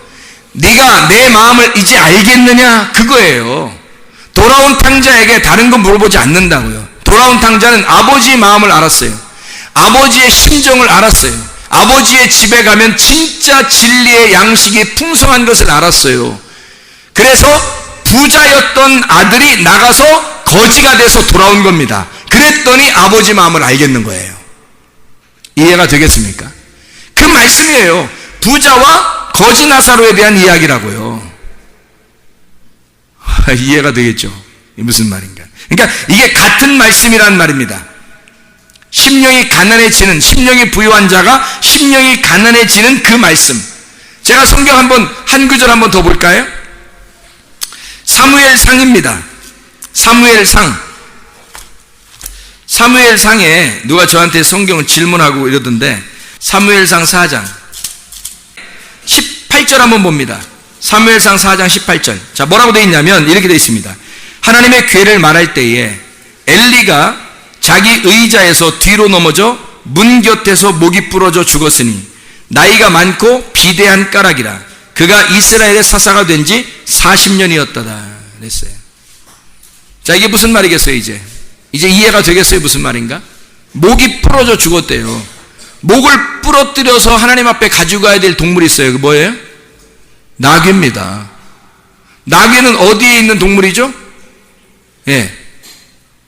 네가 내 마음을 이제 알겠느냐, 그거예요. 돌아온 탕자에게 다른 거 물어보지 않는다고요. 돌아온 탕자는 아버지 마음을 알았어요. 아버지의 심정을 알았어요. 아버지의 집에 가면 진짜 진리의 양식이 풍성한 것을 알았어요. 그래서 부자였던 아들이 나가서 거지가 돼서 돌아온 겁니다. 그랬더니 아버지 마음을 알겠는 거예요. 이해가 되겠습니까? 그 말씀이에요. 부자와 거지 나사로에 대한 이야기라고요. 이해가 되겠죠? 무슨 말인가? 그러니까 이게 같은 말씀이란 말입니다. 심령이 가난해지는, 심령이 부유한 자가 심령이 가난해지는 그 말씀. 제가 성경 한 구절 한번 더 볼까요? 사무엘상입니다. 사무엘상에 누가 저한테 성경을 질문하고 이러던데, 사무엘상 4장 18절 한번 봅니다. 사무엘상 4장 18절. 자, 뭐라고 되어 있냐면 이렇게 되어 있습니다. 하나님의 괴를 말할 때에 엘리가 자기 의자에서 뒤로 넘어져 문 곁에서 목이 부러져 죽었으니 나이가 많고 비대한 까닭이라. 그가 이스라엘의 사사가 된 지 40년이었다다 그랬어요. 자, 이게 무슨 말이겠어요? 이제 이해가 되겠어요? 무슨 말인가? 목이 부러져 죽었대요. 목을 부러뜨려서 하나님 앞에 가지고 가야 될 동물이 있어요. 그 뭐예요? 나귀입니다. 나귀는 어디에 있는 동물이죠? 예,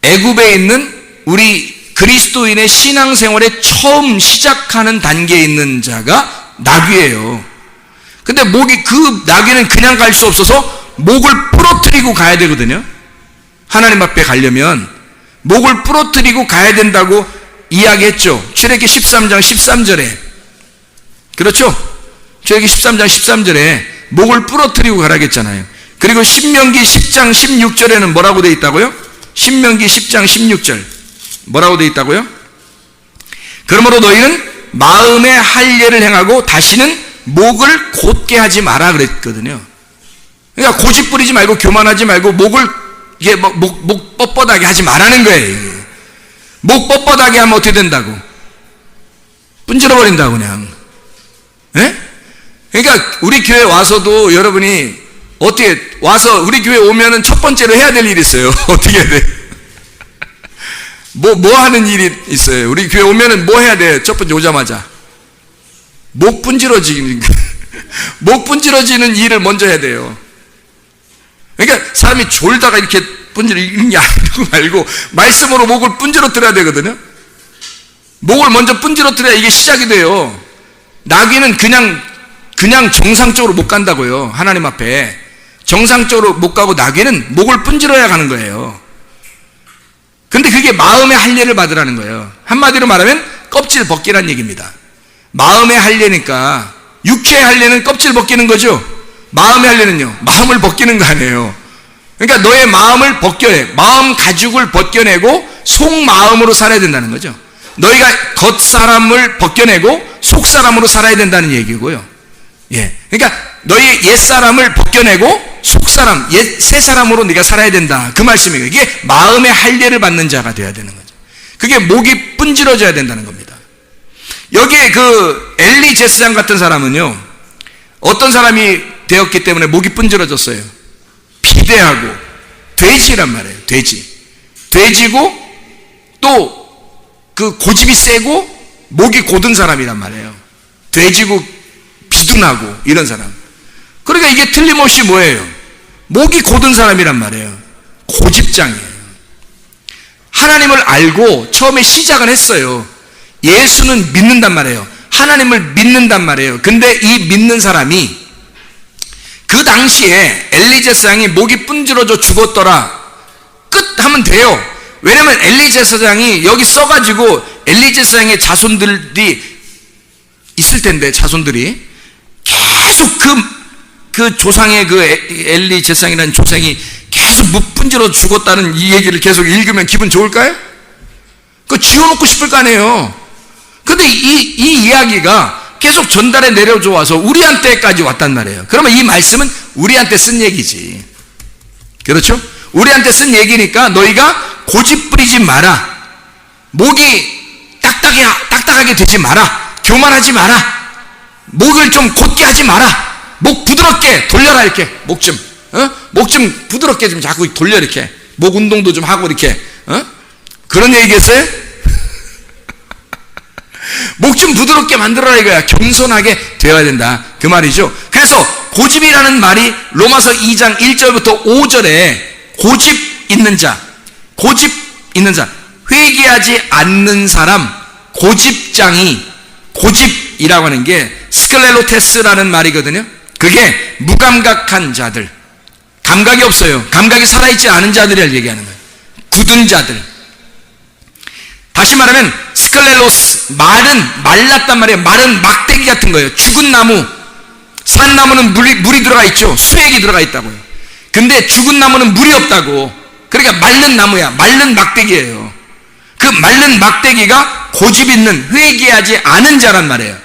애굽에 있는 우리 그리스도인의 신앙생활에 처음 시작하는 단계에 있는 자가 나귀예요. 근데 그 나귀는 그냥 갈 수 없어서 목을 부러뜨리고 가야 되거든요. 하나님 앞에 가려면 목을 부러뜨리고 가야 된다고 이야기했죠. 출애굽기 13장 13절에. 그렇죠? 출애굽기 13장 13절에 목을 부러뜨리고 가라고 했잖아요. 그리고 신명기 10장 16절에는 뭐라고 되어 있다고요? 신명기 10장 16절 뭐라고 되어 있다고요? 그러므로 너희는 마음의 할례를 행하고 다시는 목을 곧게 하지 마라 그랬거든요. 그러니까 고집 부리지 말고 교만하지 말고 목을 이게 목 뻣뻣하게 하지 말라는 거예요. 목 뻣뻣하게 하면 어떻게 된다고? 분질러 버린다고 그냥. 예? 그러니까 우리 교회 와서도 여러분이 어떻게 와서 우리 교회 오면은 첫 번째로 해야 될 일이 있어요. 어떻게 해야 돼? 뭐 하는 일이 있어요. 우리 교회 오면은 뭐 해야 돼? 첫 번째 오자마자 목 분질러지는 일을 먼저 해야 돼요. 그러니까 사람이 졸다가 이렇게 분질러지는 게 아니고 말고 말씀으로 목을 분질러뜨려야 되거든요. 목을 먼저 분질러뜨려야 이게 시작이 돼요. 나귀는 그냥 정상적으로 못 간다고요. 하나님 앞에 정상적으로 못 가고 나귀는 목을 분질러야 가는 거예요. 근데 그게 마음의 할례를 받으라는 거예요. 한마디로 말하면 껍질 벗기란 얘기입니다. 마음의 할례니까 육체의 할례는 껍질 벗기는 거죠. 마음의 할례는요, 마음을 벗기는 거 아니에요. 그러니까 너의 마음을 벗겨내, 마음 가죽을 벗겨내고 속마음으로 살아야 된다는 거죠. 너희가 겉사람을 벗겨내고 속사람으로 살아야 된다는 얘기고요. 예, 그러니까 너희 옛사람을 벗겨내고 속사람, 새 사람으로 네가 살아야 된다. 그 말씀이에요. 이게 마음의 할례를 받는 자가 되어야 되는 거죠. 그게 목이 분질러져야 된다는 겁니다. 여기에 그 엘리 제사장 같은 사람은요, 어떤 사람이 되었기 때문에 목이 분질러졌어요. 비대하고 돼지란 말이에요. 돼지고 또 그 고집이 세고 목이 고든 사람이란 말이에요. 돼지고 비둔하고 이런 사람. 그러니까 이게 틀림없이 뭐예요? 목이 고든 사람이란 말이에요. 고집장이에요. 하나님을 알고 처음에 시작은 했어요. 예수는 믿는단 말이에요. 하나님을 믿는단 말이에요. 근데 이 믿는 사람이 그 당시에 엘리 제사장이 목이 분질러져 죽었더라. 끝 하면 돼요. 왜냐면 엘리 제사장이 여기 써가지고 엘리 제사장의 자손들이 있을 텐데, 자손들이 계속 그 조상의 그 엘리 제사장이라는 조상이 계속 뭇분지러 죽었다는 이 얘기를 계속 읽으면 기분 좋을까요? 그거 지워놓고 싶을 거 아니에요. 근데 이 이야기가 계속 전달해 내려줘 와서 우리한테까지 왔단 말이에요. 그러면 이 말씀은 우리한테 쓴 얘기지. 그렇죠? 우리한테 쓴 얘기니까 너희가 고집 부리지 마라. 목이 딱딱하게 되지 마라. 교만하지 마라. 목을 좀 곧게 하지 마라. 목 부드럽게 돌려라. 이렇게 목 좀 부드럽게 좀 자꾸 돌려. 이렇게 목 운동도 좀 하고 이렇게 그런 얘기겠어요? 목 좀 부드럽게 만들어라 이거야. 겸손하게 되어야 된다 그 말이죠. 그래서 고집이라는 말이 로마서 2장 1절부터 5절에 고집 있는 자, 회개하지 않는 사람, 고집이라고 하는 게 스클레로테스라는 말이거든요. 그게 무감각한 자들, 감각이 없어요. 감각이 살아있지 않은 자들을 얘기하는 거예요. 굳은 자들. 다시 말하면 스클레로스, 말은 말랐단 말이에요. 말은 막대기 같은 거예요. 죽은 나무, 산 나무는 물이 들어가 있죠. 수액이 들어가 있다고요. 근데 죽은 나무는 물이 없다고. 그러니까 마른 나무야. 마른 막대기예요. 그 마른 막대기가 고집 있는, 회개하지 않은 자란 말이에요.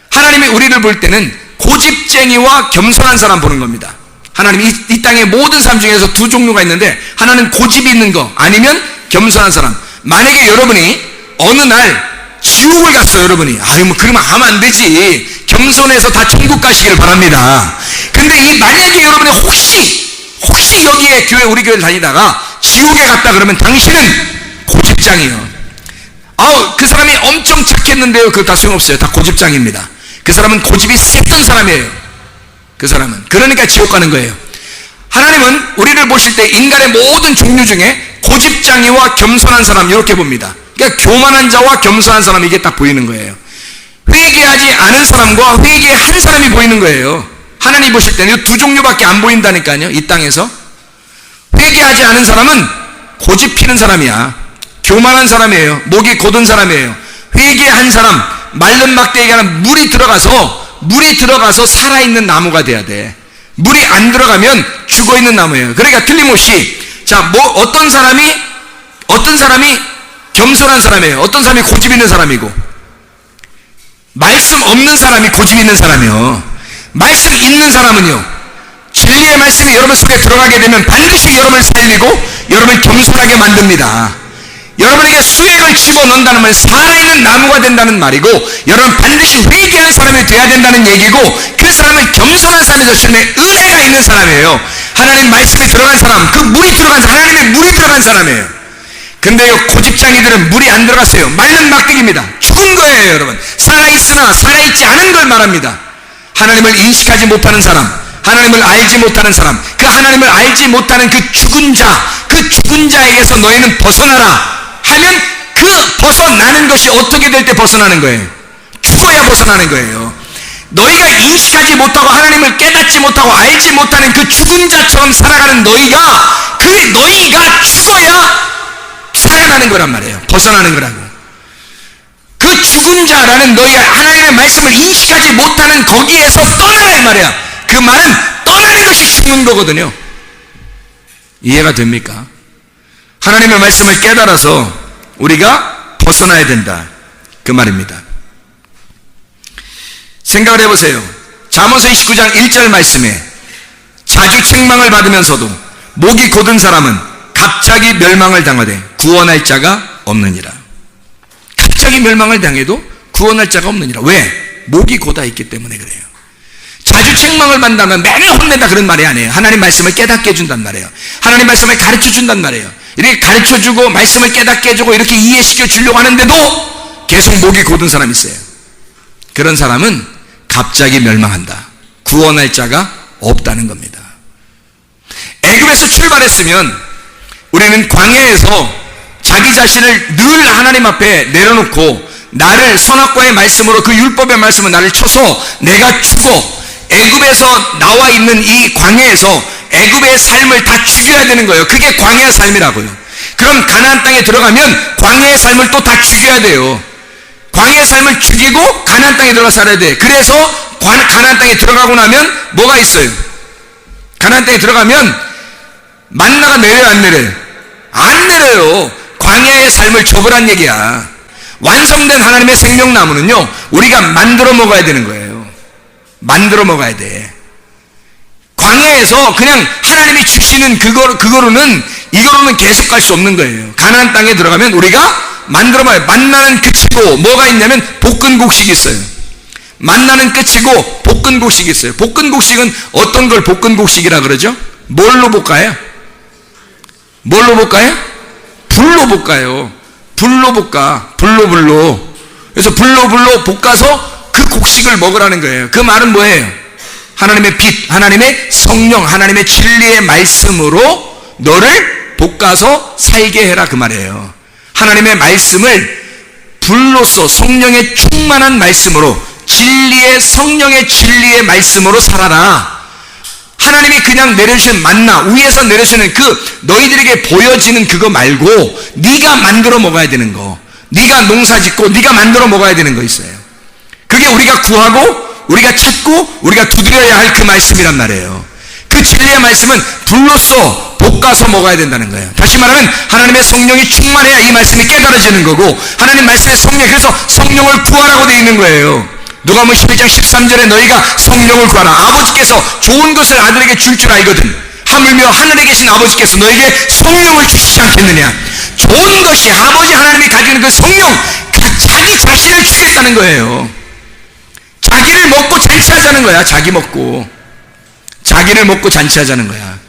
하나님이 우리를 볼 때는 고집쟁이와 겸손한 사람 보는 겁니다. 하나님이 이 땅의 모든 사람 중에서 두 종류가 있는데, 하나는 고집이 있는 거, 아니면 겸손한 사람. 만약에 여러분이 어느 날 지옥을 갔어요. 여러분이 그러면 하면 안 되지. 겸손해서 다 천국 가시길 바랍니다. 근데 만약에 여러분이 혹시 여기에 우리 교회를 다니다가 지옥에 갔다 그러면 당신은 고집장이에요. 그 사람이 엄청 착했는데요, 그거 다 소용없어요. 다 고집장입니다. 그 사람은 고집이 셌던 사람이에요. 그 사람은. 그러니까 지옥 가는 거예요. 하나님은 우리를 보실 때 인간의 모든 종류 중에 고집장이와 겸손한 사람 이렇게 봅니다. 그러니까 교만한 자와 겸손한 사람, 이게 딱 보이는 거예요. 회개하지 않은 사람과 회개한 사람이 보이는 거예요. 하나님 보실 때는 이 두 종류밖에 안 보인다니까요. 이 땅에서 회개하지 않은 사람은 고집 피는 사람이야. 교만한 사람이에요. 목이 곧은 사람이에요. 회개한 사람, 마른 막대기가 물이 들어가서 살아있는 나무가 돼야 돼. 물이 안 들어가면 죽어있는 나무예요. 그러니까 틀림없이 어떤 사람이 겸손한 사람이에요. 어떤 사람이 고집 있는 사람이고, 말씀 없는 사람이 고집 있는 사람이요. 말씀 있는 사람은요, 진리의 말씀이 여러분 속에 들어가게 되면 반드시 여러분을 살리고 여러분을 겸손하게 만듭니다. 여러분에게 수액을 집어넣는다는 말은 살아있는 나무가 된다는 말이고, 여러분 반드시 회개한 사람이 돼야 된다는 얘기고, 그 사람은 겸손한 사람이죠. 주님의 은혜가 있는 사람이에요. 하나님 말씀이 들어간 사람, 그 물이 들어간 사람, 하나님의 물이 들어간 사람이에요. 근데요, 고집장이들은 물이 안 들어갔어요. 마른 막대기입니다. 죽은 거예요. 여러분, 살아있으나 살아있지 않은 걸 말합니다. 하나님을 인식하지 못하는 사람, 하나님을 알지 못하는 사람, 그 하나님을 알지 못하는 그 죽은 자에게서 너희는 벗어나라 하면, 그 벗어나는 것이 어떻게 될 때 벗어나는 거예요? 죽어야 벗어나는 거예요. 너희가 인식하지 못하고 하나님을 깨닫지 못하고 알지 못하는 그 죽은 자처럼 살아가는 너희가 죽어야 살아나는 거란 말이에요. 벗어나는 거라고. 그 죽은 자라는 너희가 하나님의 말씀을 인식하지 못하는 거기에서 떠나라 이 말이야. 그 말은 떠나는 것이 죽는 거거든요. 이해가 됩니까? 하나님의 말씀을 깨달아서 우리가 벗어나야 된다 그 말입니다. 생각을 해보세요. 잠언서 29장 1절 말씀에 자주 책망을 받으면서도 목이 곧은 사람은 갑자기 멸망을 당하되 구원할 자가 없느니라. 갑자기 멸망을 당해도 구원할 자가 없느니라. 왜? 목이 곧아 있기 때문에 그래요. 자주 책망을 받는다면 매일 혼낸다 그런 말이 아니에요. 하나님 말씀을 깨닫게 해준단 말이에요. 하나님 말씀을 가르쳐 준단 말이에요. 이렇게 가르쳐 주고 말씀을 깨닫게 해주고 이렇게 이해시켜 주려고 하는데도 계속 목이 곧은 사람이 있어요. 그런 사람은 갑자기 멸망한다. 구원할 자가 없다는 겁니다. 애굽에서 출발했으면 우리는 광야에서 자기 자신을 늘 하나님 앞에 내려놓고, 나를 선악과의 말씀으로, 그 율법의 말씀으로 나를 쳐서 내가 죽어 애굽에서 나와 있는 이 광야에서 애굽의 삶을 다 죽여야 되는 거예요. 그게 광야 삶이라고요. 그럼 가나안 땅에 들어가면 광야의 삶을 또 다 죽여야 돼요. 광야의 삶을 죽이고 가나안 땅에 들어가 살아야 돼. 그래서 가나안 땅에 들어가고 나면 뭐가 있어요? 가나안 땅에 들어가면 만나가 내려요, 안 내려요? 안 내려요. 광야의 삶을 접으란 얘기야. 완성된 하나님의 생명나무는요, 우리가 만들어 먹어야 되는 거예요. 만들어 먹어야 돼. 광야에서 그냥 하나님이 주시는 이거로는 계속 갈 수 없는 거예요. 가나안 땅에 들어가면 우리가 만들어 먹어요. 만나는 끝이고 뭐가 있냐면 볶은 곡식이 있어요. 만나는 끝이고 볶은 곡식이 있어요. 볶은 곡식은 어떤 걸 볶은 곡식이라 그러죠? 뭘로 볶아요? 뭘로 볶아요? 불로 볶아요. 불로 볶아. 불로. 그래서 불로 볶아서 그 곡식을 먹으라는 거예요. 그 말은 뭐예요? 하나님의 빛, 하나님의 성령, 하나님의 진리의 말씀으로 너를 볶아서 살게 해라, 그 말이에요. 하나님의 말씀을 불로써 성령의 충만한 말씀으로, 진리의 성령의 진리의 말씀으로 살아라. 하나님이 그냥 내려주신 만나, 위에서 내려주는 그 너희들에게 보여지는 그거 말고 네가 만들어 먹어야 되는 거, 네가 농사짓고 네가 만들어 먹어야 되는 거 있어요. 그게 우리가 구하고 우리가 찾고 우리가 두드려야 할 그 말씀이란 말이에요. 그 진리의 말씀은 불로써 볶아서 먹어야 된다는 거예요. 다시 말하면 하나님의 성령이 충만해야 이 말씀이 깨달아지는 거고, 하나님 말씀의 성령, 그래서 성령을 구하라고 되어 있는 거예요. 누가복음 12장 13절에 너희가 성령을 구하라. 아버지께서 좋은 것을 아들에게 줄 줄 알거든 하물며 하늘에 계신 아버지께서 너에게 성령을 주시지 않겠느냐. 좋은 것이 아버지 하나님이 가지는 그 성령, 자기 자신을 주겠다는 거예요. 자기를 먹고 잔치하자는 거야. 자기를 먹고 잔치하자는 거야.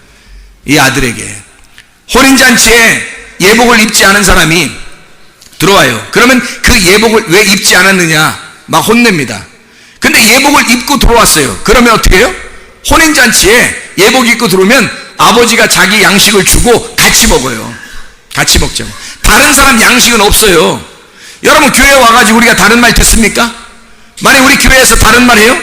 이 아들에게 혼인잔치에 예복을 입지 않은 사람이 들어와요. 그러면 그 예복을 왜 입지 않았느냐 막 혼냅니다. 근데 예복을 입고 들어왔어요. 그러면 어떻게 해요? 혼인잔치에 예복 입고 들어오면 아버지가 자기 양식을 주고 같이 먹어요. 같이 먹죠. 다른 사람 양식은 없어요. 여러분 교회 와가지고 우리가 다른 말 듣습니까? 만약 우리 교회에서 다른 말 해요?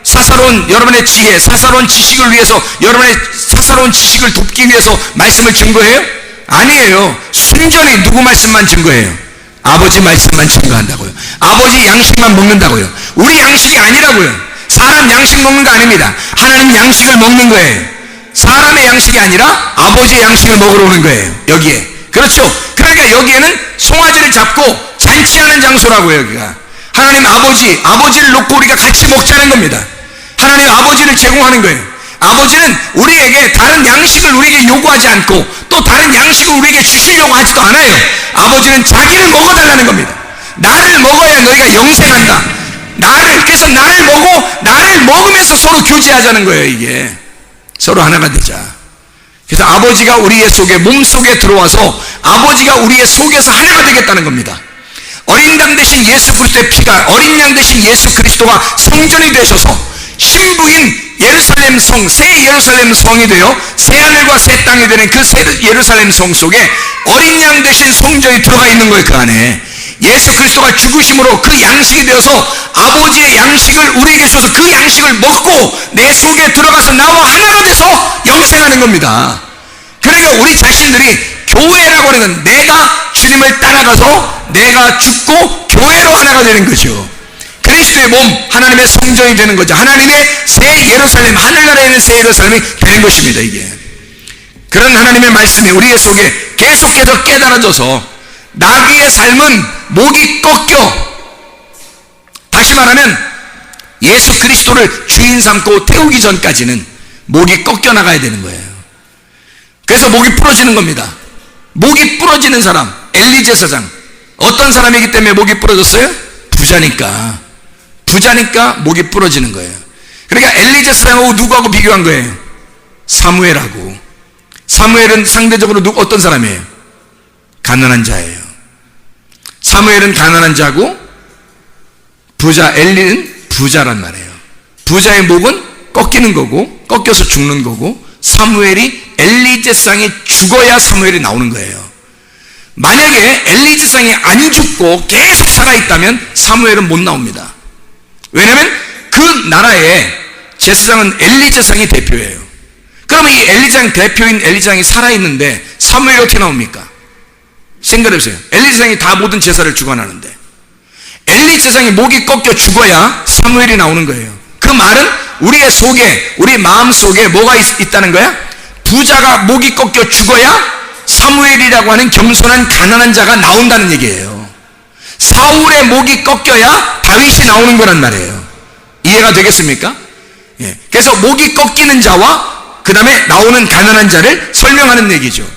사사로운 여러분의 지혜, 사사로운 지식을 위해서, 여러분의 사사로운 지식을 돕기 위해서 말씀을 증거해요? 아니에요. 순전히 누구 말씀만 증거해요? 아버지 말씀만 증거한다고요. 아버지 양식만 먹는다고요. 우리 양식이 아니라고요. 사람 양식 먹는 거 아닙니다. 하나님 양식을 먹는 거예요. 사람의 양식이 아니라 아버지의 양식을 먹으러 오는 거예요. 여기에. 그렇죠? 그러니까 여기에는 송아지를 잡고 잔치하는 장소라고요. 여기가 하나님 아버지를 놓고 우리가 같이 먹자는 겁니다. 하나님 아버지를 제공하는 거예요. 아버지는 우리에게 다른 양식을 우리에게 요구하지 않고 또 다른 양식을 우리에게 주시려고 하지도 않아요. 아버지는 자기를 먹어달라는 겁니다. 나를 먹어야 너희가 영생한다. 그래서 나를 먹으면서 서로 교제하자는 거예요. 이게 서로 하나가 되자. 그래서 아버지가 우리의 속에, 몸속에 들어와서 아버지가 우리의 속에서 하나가 되겠다는 겁니다. 어린 양 대신 예수 그리스도의 피가, 어린 양 대신 예수 그리스도가 성전이 되셔서 신부인 예루살렘 성, 새 예루살렘 성이 되어 새하늘과 새 땅이 되는 그 새 예루살렘 성 속에 어린 양 대신 성전이 들어가 있는 거예요. 그 안에 예수 그리스도가 죽으심으로 그 양식이 되어서 아버지의 양식을 우리에게 주셔서 그 양식을 먹고 내 속에 들어가서 나와 하나가 돼서 영생하는 겁니다. 그러니까 우리 자신들이 교회라고 하는 건 내가 주님을 따라가서 내가 죽고 교회로 하나가 되는 거죠. 그리스도의 몸, 하나님의 성전이 되는 거죠. 하나님의 새 예루살렘, 하늘나라에 있는 새 예루살렘이 되는 것입니다. 이게 그런 하나님의 말씀이 우리의 속에 계속해서 깨달아져서 나귀의 삶은 목이 꺾여, 다시 말하면 예수 그리스도를 주인 삼고 태우기 전까지는 목이 꺾여 나가야 되는 거예요. 그래서 목이 부러지는 겁니다. 목이 부러지는 사람, 엘리 제사장, 어떤 사람이기 때문에 목이 부러졌어요? 부자니까 목이 부러지는 거예요. 그러니까 엘리 제사장하고 누구하고 비교한 거예요? 사무엘하고. 사무엘은 상대적으로 어떤 사람이에요? 가난한 자예요. 사무엘은 가난한 자고 엘리는 부자란 말이에요. 부자의 목은 꺾이는 거고, 꺾여서 죽는 거고, 사무엘이 엘리 제사장이 죽어야 사무엘이 나오는 거예요. 만약에 엘리 제사장이 안 죽고 계속 살아있다면 사무엘은 못 나옵니다. 왜냐하면 그 나라의 제사장은 엘리 제사장이 대표예요. 그러면 이 엘리 제사장 대표인 엘리 제사장이 살아있는데 사무엘이 어떻게 나옵니까? 생각해보세요. 엘리 제사장이 다 모든 제사를 주관하는데 엘리 제사장이 목이 꺾여 죽어야 사무엘이 나오는 거예요. 그 말은 우리의 속에, 우리 마음 속에 뭐가 있다는 거야? 부자가 목이 꺾여 죽어야 사무엘이라고 하는 겸손한 가난한 자가 나온다는 얘기예요. 사울의 목이 꺾여야 다윗이 나오는 거란 말이에요. 이해가 되겠습니까? 예. 그래서 목이 꺾이는 자와 그 다음에 나오는 가난한 자를 설명하는 얘기죠.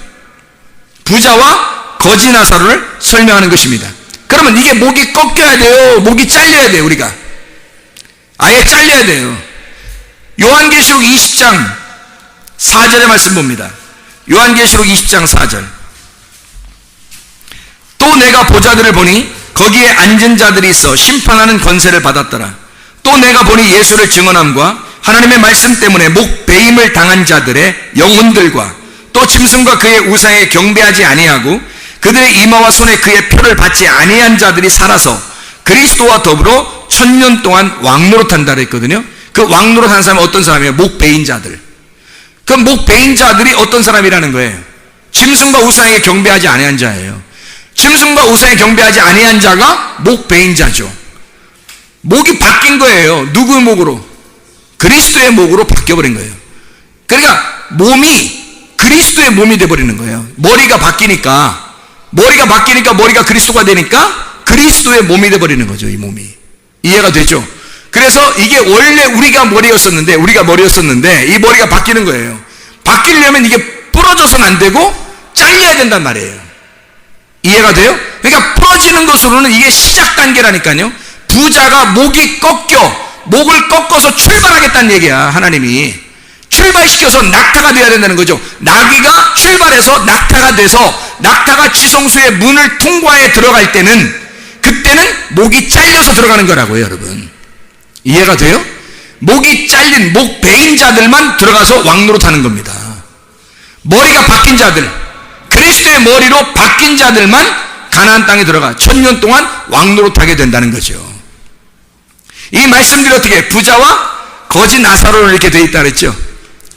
부자와 거지 나사로를 설명하는 것입니다. 그러면 이게 목이 꺾여야 돼요? 목이 잘려야 돼요? 우리가 아예 잘려야 돼요. 요한계시록 20장 4절의 말씀 봅니다. 요한계시록 20장 4절. 또 내가 보자들을 보니 거기에 앉은 자들이 있어 심판하는 권세를 받았더라. 또 내가 보니 예수를 증언함과 하나님의 말씀 때문에 목 베임을 당한 자들의 영혼들과 또 짐승과 그의 우상에 경배하지 아니하고 그들의 이마와 손에 그의 표를 받지 아니한 자들이 살아서 그리스도와 더불어 1000년 동안 왕노릇한다 그랬거든요. 그 왕노릇하는 사람은 어떤 사람이에요? 목 베인 자들. 그 목 베인 자들이 어떤 사람이라는 거예요? 짐승과 우상에 경배하지 아니한 자예요. 짐승과 우상에 경배하지 아니한 자가 목 베인 자죠. 목이 바뀐 거예요. 누구의 목으로? 그리스도의 목으로 바뀌어버린 거예요. 그러니까 몸이 그리스도의 몸이 돼버리는 거예요. 머리가 바뀌니까 머리가 그리스도가 되니까 그리스도의 몸이 돼버리는 거죠. 이 몸이. 이해가 되죠? 그래서 이게 원래 우리가 머리였었는데 이 머리가 바뀌는 거예요. 바뀌려면 이게 부러져서는 안 되고 잘려야 된단 말이에요. 이해가 돼요? 그러니까 부러지는 것으로는 이게 시작 단계라니까요. 부자가 목을 꺾어서 출발하겠다는 얘기야. 하나님이 출발시켜서 낙타가 되어야 된다는 거죠. 나귀가 출발해서 낙타가 돼서 낙타가 지성소의 문을 통과해 들어갈 때는 그때는 목이 잘려서 들어가는 거라고요. 여러분 이해가 돼요? 목이 잘린 목 베인 자들만 들어가서 왕노릇하는 겁니다. 머리가 바뀐 자들, 그리스도의 머리로 바뀐 자들만 가나안 땅에 들어가 1000년 동안 왕노릇하게 된다는 거죠. 이 말씀들이 어떻게 부자와 거지 나사로로 이렇게 되어 있다 그랬죠.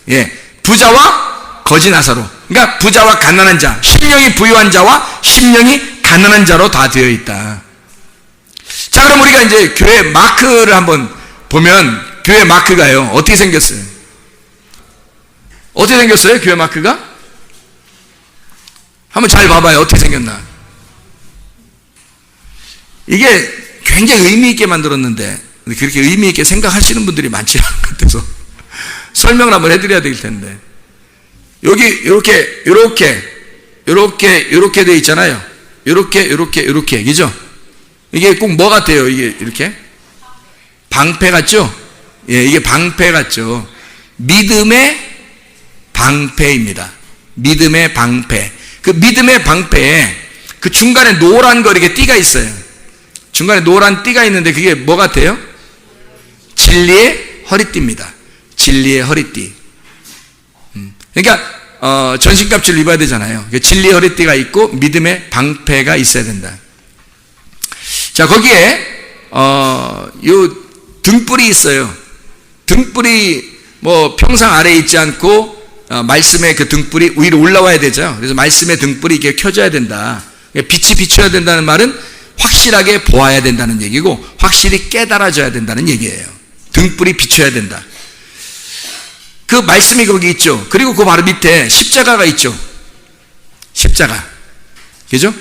예, 부자와 거지 나사로. 그러니까 부자와 가난한 자, 심령이 부유한 자와 심령이 가난한 자로 다 되어 있다. 자, 그럼 우리가 이제 교회 마크를 한번 보면 교회 마크가요 어떻게 생겼어요? 어떻게 생겼어요? 교회 마크가? 한번 잘 봐봐요. 어떻게 생겼나? 이게 굉장히 의미 있게 만들었는데 그렇게 의미 있게 생각하시는 분들이 많지 않은 것 같아서 설명을 한번 해드려야 될 텐데, 여기 이렇게 돼 있잖아요. 이렇게 그죠? 이게 꼭 뭐 같아요? 이게 이렇게 방패 같죠? 예, 이게 방패 같죠? 믿음의 방패입니다. 믿음의 방패. 그 믿음의 방패에 그 중간에 노란 거 이렇게 띠가 있어요. 중간에 노란 띠가 있는데 그게 뭐 같아요? 진리의 허리띠입니다. 진리의 허리띠. 그러니까 전신갑주를 입어야 되잖아요. 진리의 허리띠가 있고 믿음의 방패가 있어야 된다. 자, 거기에 요 등불이 있어요. 등불이 뭐 평상 아래에 있지 않고 말씀의 그 등불이 위로 올라와야 되죠. 그래서 말씀의 등불이 이렇게 켜져야 된다. 빛이 비춰야 된다는 말은 확실하게 보아야 된다는 얘기고 확실히 깨달아져야 된다는 얘기예요. 등불이 비춰야 된다. 그 말씀이 거기 있죠. 그리고 그 바로 밑에 십자가가 있죠. 십자가. 그죠?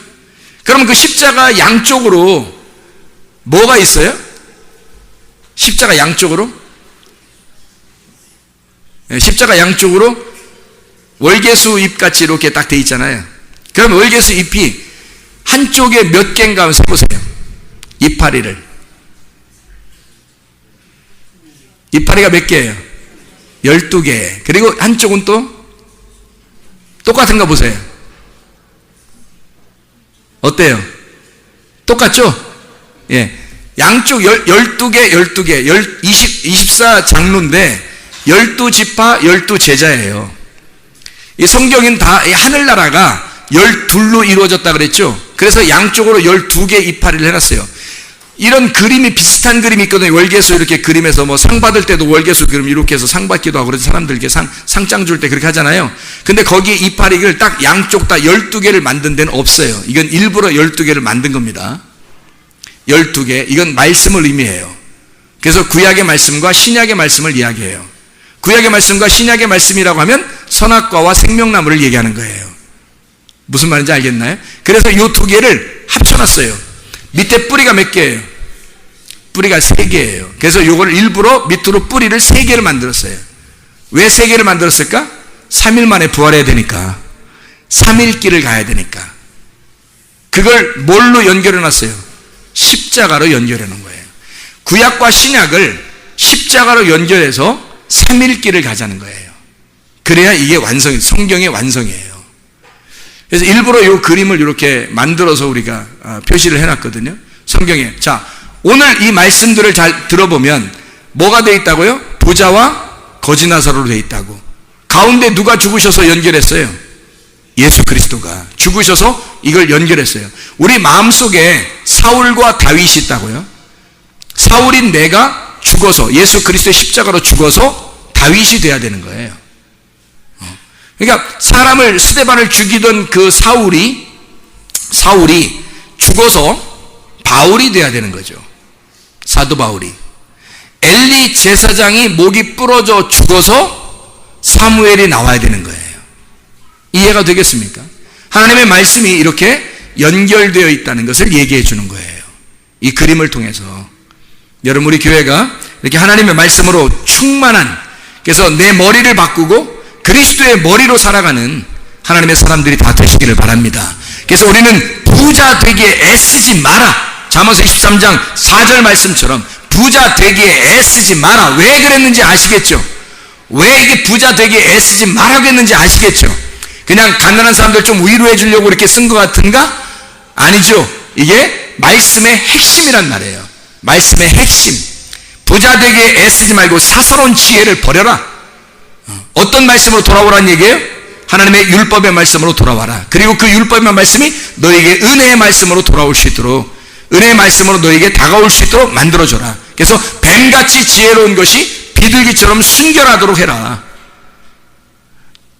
그러면 그 십자가 양쪽으로 뭐가 있어요? 십자가 양쪽으로? 십자가 양쪽으로 월계수 잎같이 이렇게 딱 돼 있잖아요. 그럼 월계수 잎이 한쪽에 몇 개인가 한번 세보세요. 이파리를. 이파리가 몇 개예요? 12개. 그리고 한쪽은 또 똑같은 거 보세요. 어때요? 똑같죠? 예. 양쪽 12개, 24장로인데 12지파, 12제자예요. 이 성경은 다 하늘나라가 12로 이루어졌다 그랬죠? 그래서 양쪽으로 12개 이파리를 해놨어요. 이런 그림이 비슷한 그림이 있거든요. 월계수 이렇게 그림에서 뭐 상 받을 때도 월계수 그림 이렇게 해서 상 받기도 하고 그래서 사람들 이렇게 상장 줄 때 그렇게 하잖아요. 근데 거기에 이파리를 딱 양쪽 다 12개를 만든 데는 없어요. 이건 일부러 12개를 만든 겁니다. 12개. 이건 말씀을 의미해요. 그래서 구약의 말씀과 신약의 말씀을 이야기해요. 구약의 말씀과 신약의 말씀이라고 하면 선악과와 생명나무를 얘기하는 거예요. 무슨 말인지 알겠나요? 그래서 이 두 개를 합쳐놨어요. 밑에 뿌리가 몇 개예요? 뿌리가 3개예요. 그래서 이걸 일부러 밑으로 뿌리를 3개를 만들었어요. 왜 3개를 만들었을까? 3일 만에 부활해야 되니까. 3일길을 가야 되니까. 그걸 뭘로 연결해 놨어요? 십자가로 연결해 놓은 거예요. 구약과 신약을 십자가로 연결해서 3일길을 가자는 거예요. 그래야 이게 성경의 완성이에요. 그래서 일부러 이 그림을 이렇게 만들어서 우리가 표시를 해놨거든요. 성경에. 자, 오늘 이 말씀들을 잘 들어보면 뭐가 되어 있다고요? 부자와 거지 나사로로 되어 있다고. 가운데 누가 죽으셔서 연결했어요? 예수 그리스도가 죽으셔서 이걸 연결했어요. 우리 마음속에 사울과 다윗이 있다고요. 사울인 내가 죽어서 예수 그리스도의 십자가로 죽어서 다윗이 돼야 되는 거예요. 그러니까 사람을 스데반을 죽이던 그 사울이 죽어서 바울이 돼야 되는 거죠. 사도 바울이. 엘리 제사장이 목이 부러져 죽어서 사무엘이 나와야 되는 거예요. 이해가 되겠습니까? 하나님의 말씀이 이렇게 연결되어 있다는 것을 얘기해 주는 거예요. 이 그림을 통해서. 여러분, 우리 교회가 이렇게 하나님의 말씀으로 충만한, 그래서 내 머리를 바꾸고 그리스도의 머리로 살아가는 하나님의 사람들이 다 되시기를 바랍니다. 그래서 우리는 부자 되기에 애쓰지 마라. 잠언서 23장 4절 말씀처럼 부자 되기에 애쓰지 마라. 왜 그랬는지 아시겠죠? 왜 이게 부자 되기에 애쓰지 말라고 했는지 아시겠죠? 그냥 가난한 사람들 좀 위로해 주려고 이렇게 쓴 것 같은가? 아니죠. 이게 말씀의 핵심이란 말이에요. 말씀의 핵심. 부자 되기에 애쓰지 말고 사사로운 지혜를 버려라. 어떤 말씀으로 돌아오라는 얘기예요? 하나님의 율법의 말씀으로 돌아와라. 그리고 그 율법의 말씀이 너에게 은혜의 말씀으로 돌아올 수 있도록, 은혜의 말씀으로 너에게 다가올 수 있도록 만들어줘라. 그래서 뱀같이 지혜로운 것이 비둘기처럼 순결하도록 해라.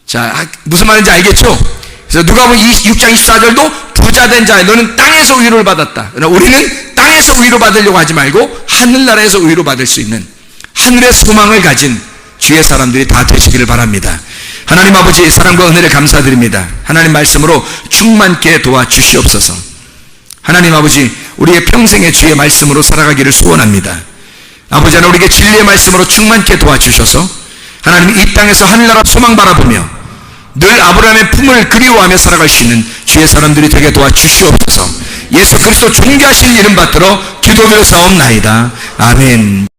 자, 무슨 말인지 알겠죠? 그래서 누가복음 6장 24절도 부자된 자야 너는 땅에서 위로를 받았다. 우리는 땅에서 위로받으려고 하지 말고 하늘나라에서 위로받을 수 있는 하늘의 소망을 가진 주의 사람들이 다 되시기를 바랍니다. 하나님 아버지, 사랑과 은혜를 감사드립니다. 하나님 말씀으로 충만케 도와주시옵소서. 하나님 아버지, 우리의 평생의 주의 말씀으로 살아가기를 소원합니다. 아버지 하나님, 우리에게 진리의 말씀으로 충만케 도와주셔서 하나님 이 땅에서 하늘나라 소망 바라보며 늘 아브라함의 품을 그리워하며 살아갈 수 있는 주의 사람들이 되게 도와주시옵소서. 예수 그리스도 존귀하신 이름 받들어 기도하며 사옵나이다. 아멘.